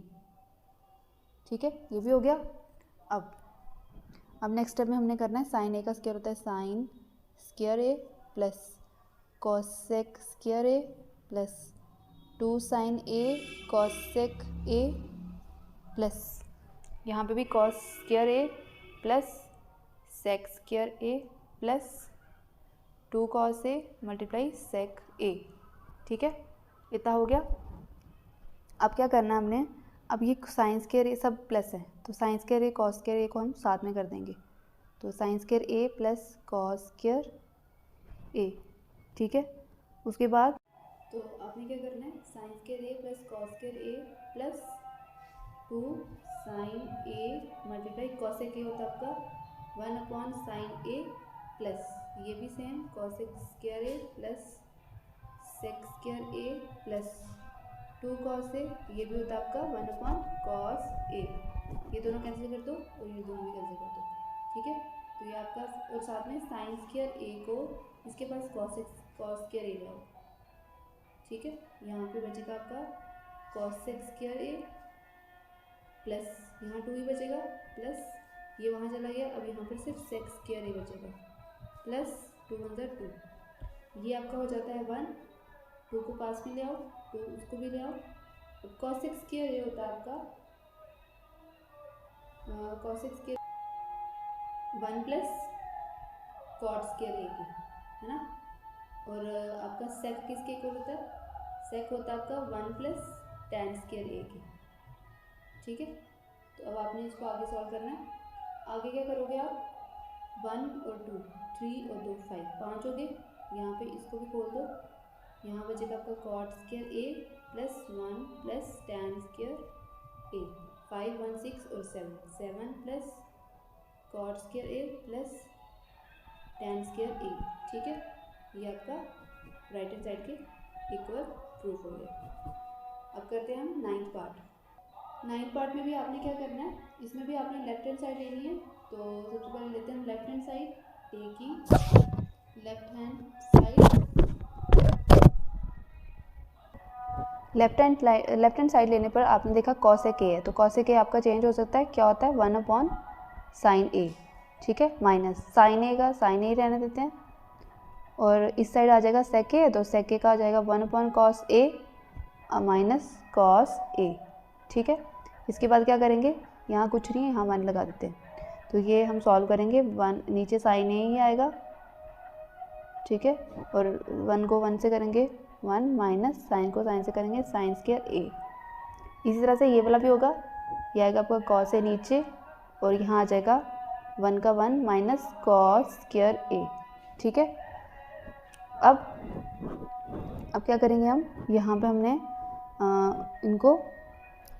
ठीक है, ये भी हो गया। अब नेक्स्ट स्टेप में हमने करना है साइन ए का स्क्वायर होता है sine square A plus cosec square A plus 2 sine a cosec a plus यहाँ पे भी cos square A plus sec square A plus 2 cos a multiply sec a. ठीक है, इतना हो गया। अब क्या करना है हमने, अब ये साइन स्क्वायर ए सब प्लस है, तो sine square a cos square a को हम साथ में कर देंगे, तो साइन स्क्वायर ए प्लस कॉस स्क्वायर ए। ठीक है, उसके बाद तो आपने क्या करना है, sine square A plus cos square A plus 2 sine a multiply cosec a होता है आपका 1 अपॉन साइन ए प्लस ये भी सेम कॉसेक स्क्वायर ए प्लस सेक स्क्वायर ए प्लस 2 कॉस ए, ये भी होता है आपका 1 अपॉन कॉस ए। ये दोनों कैंसिल कर दो और ये दोनों भी कैंसिल कर दो। ठीक है। तो ये आपका, और साथ में साइन स्क्वायर ए को इसके पास कॉस स्क्वायर ए ले आओ, ठीक है। यहाँ पे बचेगा आपका कॉस स्क्वायर ए प्लस यहाँ 2 ही बचेगा, प्लस ये वहाँ चला गया, अब यहाँ पर सिर्फ सेक स्क्वायर ए बचेगा, प्लस 2 × 2, ये आपका हो जाता है 1, 2 को पास में ले आओ, 2 उसको भी ले आओ। अब कॉस स्क्वायर ए होता है आपका cos square 1 plus cot square A की, है ना। और आपका सेक किसके इक्वल होता है, सेक होता है आपका 1 प्लस टैन स्क्वायर ए की, ठीक है। तो अब आपने इसको आगे सॉल्व करना है। आगे क्या करोगे आप, 1 और 2, 3 और 2 5, 5 हो गए। यहाँ पे इसको भी खोल दो, यहाँ बचेगा आपका कॉट स्क्वायर ए प्लस 1 प्लस टैन स्क्वायर ए, 5 1 6 और 7, 7 प्लस कॉट स्क्वायर ए प्लस टैन स्क्वायर ए, ठीक है। ये आपका राइट हैंड साइड के इक्वल प्रूफ हो गया। अब करते हैं हम 9th पार्ट। 9th पार्ट में भी आपने क्या करना है, इसमें भी आपने लेफ्ट हैंड साइड लेनी है। तो सबसे पहले लेते हैं हम left hand side, taking left hand side लेने पर आपने देखा कॉसेक ए है, तो कॉसेक ए आपका चेंज हो सकता है, क्या होता है 1/sin ए, ठीक है, माइनस साइन ए का साइन ए रहने देते हैं, और इस साइड आ जाएगा सेक ए, तो सेक ए का आ जाएगा 1/cos ए माइनस कॉस ए, ठीक है। इसके बाद क्या करेंगे, यहाँ कुछ नहीं है, यहाँ 1 लगा देते हैं, तो ये हम सॉल्व करेंगे, 1 नीचे साइन ए ही आएगा, ठीक है, और 1 को 1 से करेंगे 1 माइनस साइन को साइन से करेंगे साइन स्क्वायर ए। इसी तरह से ये वाला भी होगा, ये आएगा आपका कॉस ए नीचे, और यहाँ आ जाएगा 1 का 1 माइनस कॉस स्क्वायर ए, ठीक है। अब क्या करेंगे हम, यहाँ पे हमने इनको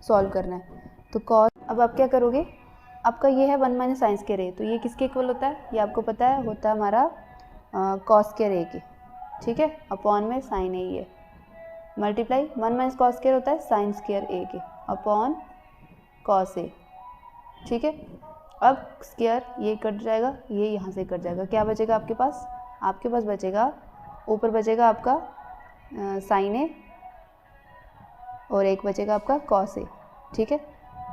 सॉल्व करना है, तो कॉस, अब आप क्या करोगे, आपका ये है 1 माइनस साइन स्क्वायर ए, तो ये किसके इक्वल होता है, ये आपको पता है, होता है हमारा कॉस स्क्वायर ए के, ठीक है, अपॉन में साइन ए ही है, मल्टीप्लाई 1 माइनस कॉस स्क्वायर होता है साइन स्क्वायर ए के अपॉन कॉस ए, ठीक है। अब स्क्वायर ये कट जाएगा, ये यहाँ से कट जाएगा, क्या बचेगा आपके पास, बचेगा ऊपर बचेगा आपका साइन ए, और एक बचेगा आपका कॉस ए, ठीक है।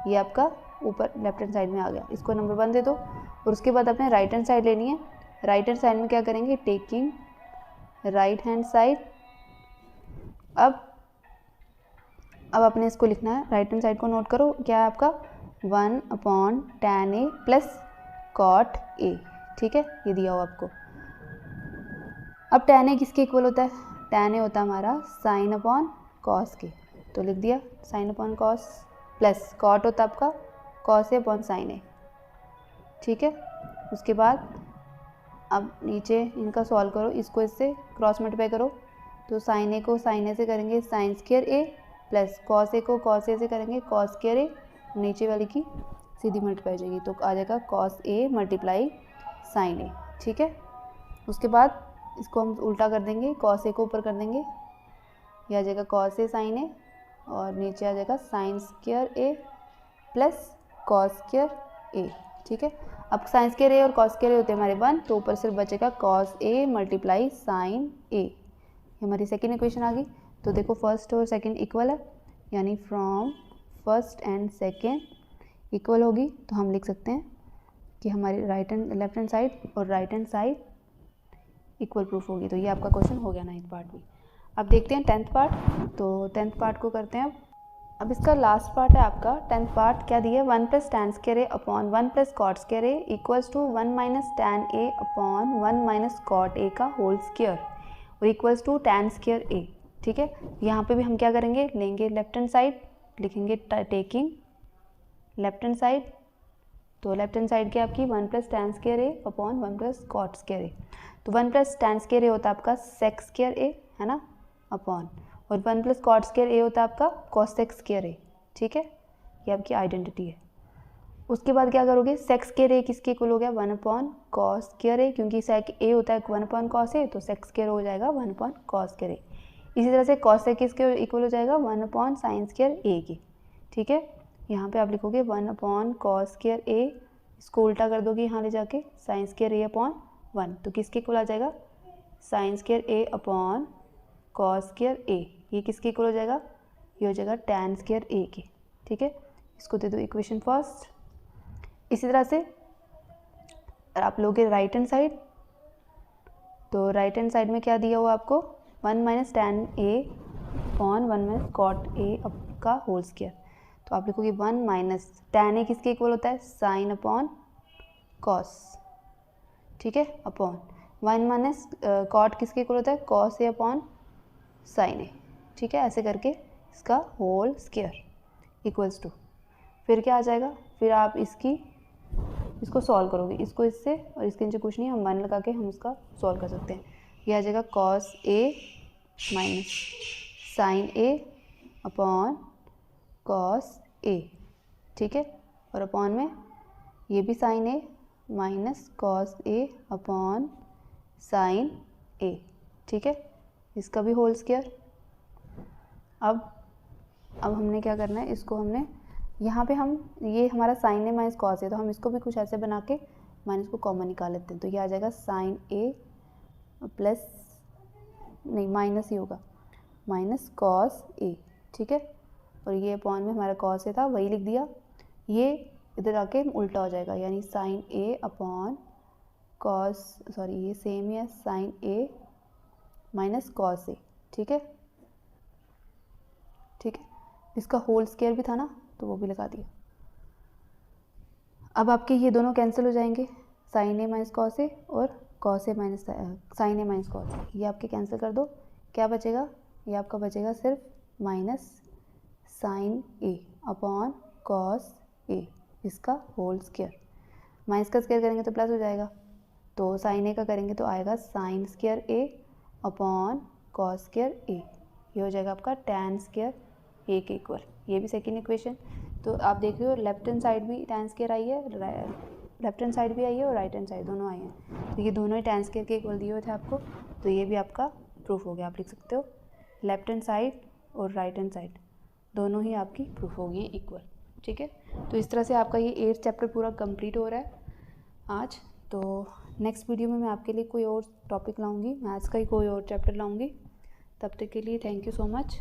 ये आपका ऊपर लेफ्ट हैंड साइड में आ गया, इसको नंबर 1 दे दो। और उसके बाद अपने राइट हैंड साइड लेनी है। राइट हैंड साइड में क्या करेंगे, टेकिंग राइट हैंड साइड, अब अपने इसको लिखना है, राइट हैंड साइड को नोट करो, क्या है आपका 1/tan ए प्लस कॉट ए, ठीक है, ये दिया हो आपको। अब tan ए किसके इक्वल होता है, tan ए होता है हमारा साइन अपॉन कॉस के, तो लिख दिया sine upon cos, plus cot होता है आपका cos a upon sine a, ठीक है। उसके बाद अब नीचे इनका सॉल्व करो, इसको इससे क्रॉस मल्टीप्लाई करो, तो साइन ए को साइन ए से करेंगे साइन स्क्वायर ए, प्लस कॉस ए को कॉस ए से करेंगे कॉस स्क्वायर ए, नीचे वाली की सीधी मल्टीप्लाई हो जाएगी, तो आ जाएगा cos a multiply sign a, ठीक है। उसके बाद इसको हम उल्टा कर देंगे, कॉस ए को ऊपर कर देंगे, ये आ जाएगा कॉस ए साइन ए, और नीचे आ जाएगा साइन स्क्वायर ए प्लस कॉस स्क्वायर ए, ठीक है। अब साइन स्क्वायर ए और कॉस स्क्वायर ए होते हैं हमारे 1, तो ऊपर सिर्फ बचेगा कॉस ए मल्टीप्लाई साइन ए, ये हमारी सेकेंड इक्वेशन आ गई। तो देखो फर्स्ट और सेकेंड इक्वल है, यानी from first and second equal होगी, तो हम लिख सकते हैं कि हमारी लेफ्ट हैंड साइड और right hand side equal proof होगी। तो ये आपका क्वेश्चन हो गया 9th पार्ट में। अब देखते हैं 10th पार्ट, तो 10th पार्ट को करते हैं अब इसका लास्ट पार्ट है आपका 10th पार्ट, क्या दिया, 1 plus tan square A upon 1 plus cot square A equals to 1 minus tan a upon 1 minus cot a का होल स्क्वायर और इक्वल्स टू टैन स्क्वायर ए, ठीक है। यहाँ पे भी हम क्या करेंगे, लेंगे लेफ्ट हैंड साइड, लिखेंगे टेकिंग लेफ्ट हैंड साइड, तो लेफ्ट हैंड साइड की आपकी 1 plus tan square A upon 1 plus cot square a, तो 1 प्लस टैन स्क्वायर ए होता है आपका सेक स्क्वायर ए, है ना, अपॉन, और 1 प्लस कॉट स्क्वायर ए होता है आपका कॉसेक स्क्वायर ए, ठीक है, ये आपकी आइडेंटिटी है। उसके बाद क्या करोगे, सेक स्क्वायर ए किसके इक्वल हो गया, 1/cos स्क्वायर ए, क्योंकि सेक ए होता है 1/cos ए, तो सेक स्क्वायर हो जाएगा 1/cos स्क्वायर ए। इसी तरह से कॉसेक किसके इक्वल हो जाएगा 1/sin स्क्वायर ए की, ठीक है। यहाँ पे आप लिखोगे 1/cos स्क्वायर ए इसको उल्टा कर दोगे यहाँ ले जाके, साइन स्क्वायर ए अपॉन 1, तो किसके इक्वल आ जाएगा, साइन स्क्वायर ए अपॉन कॉस स्क्वायर ए, ये किसके इक्वल हो जाएगा, ये हो जाएगा टैन स्क्वायर ए के। ठीक है, इसको दे दो इक्वेशन फर्स्ट। इसी तरह से आप लोगे राइट हैंड साइड, तो राइट हैंड साइड में क्या दिया हुआ आपको, 1 minus tan a upon 1 minus cot a का होल स्क्वायर, तो आप लिखोगे 1 माइनस टैन ए किसके इक्वल होता है, साइन अपॉन कॉस, ठीक है, अपॉन 1 माइनस कॉट किसके इक्वल होता है, cos a upon sine a, ठीक है, ऐसे करके इसका होल स्क्वायर इक्वल्स टू, फिर क्या आ जाएगा, फिर आप इसको सॉल्व करोगे, इसको इससे और इसके नीचे कुछ नहीं, हम 1 लगा के हम उसका सॉल्व कर सकते हैं। ये आ जाएगा cos a minus sine A upon cos A, ठीक है, और अपॉन में ये भी sign a minus cos a upon sine a, ठीक है, इसका भी होल स्क्वायर। अब हमने क्या करना है, इसको हमने यहाँ पे हम ये हमारा साइन ए माइनस कॉस है, तो हम इसको भी कुछ ऐसे बना के माइनस को कॉमन निकाल लेते हैं, तो ये आ जाएगा साइन ए प्लस नहीं माइनस ही होगा, माइनस कॉस ए, ठीक है, और ये अपॉन में हमारा कॉस ए था वही लिख दिया, ये इधर आके उल्टा हो जाएगा, यानी साइन ए अपॉन कॉस, सॉरी ये सेम ही है, साइन ए माइनस कॉस ए, ठीक है, ठीक है, इसका होल स्क्वायर भी था ना, तो वो भी लगा दिया। अब आपके ये दोनों कैंसिल हो जाएंगे, साइन ए माइनस कॉस ए और cos a minus sine a minus cos ए, ये आपके कैंसिल कर दो, क्या बचेगा, ये आपका बचेगा सिर्फ minus sine A upon cos A, इसका होल स्क्वायर, माइनस का स्क्वायर करेंगे तो प्लस हो जाएगा, तो साइन ए का करेंगे तो आएगा साइन स्क्वायर ए अपॉन कॉस स्क्वायर ए, ये हो जाएगा आपका टैन स्क्वायर ए के इक्वल, ये भी सेकेंड इक्वेशन। तो आप देख रहे हो लेफ्ट हैंड साइड भी टैन स्क्वायर आई है, लेफ्ट हैंड साइड भी आई है और राइट हैंड साइड दोनों आई हैं, तो ये दोनों ही टैन स्क्वायर के इक्वल दिए हुए थे आपको, तो ये भी आपका प्रूफ हो गया। आप लिख सकते हो लेफ्ट हैंड साइड और राइट हैंड साइड दोनों ही आपकी प्रूफ हो गई इक्वल, ठीक है। तो इस तरह से आपका ये 8th चैप्टर पूरा कंप्लीट हो रहा है आज। तो नेक्स्ट वीडियो में मैं आपके लिए कोई और टॉपिक लाऊंगी, मैथ्स का ही कोई और चैप्टर लाऊंगी। तब तक के लिए थैंक यू सो मच।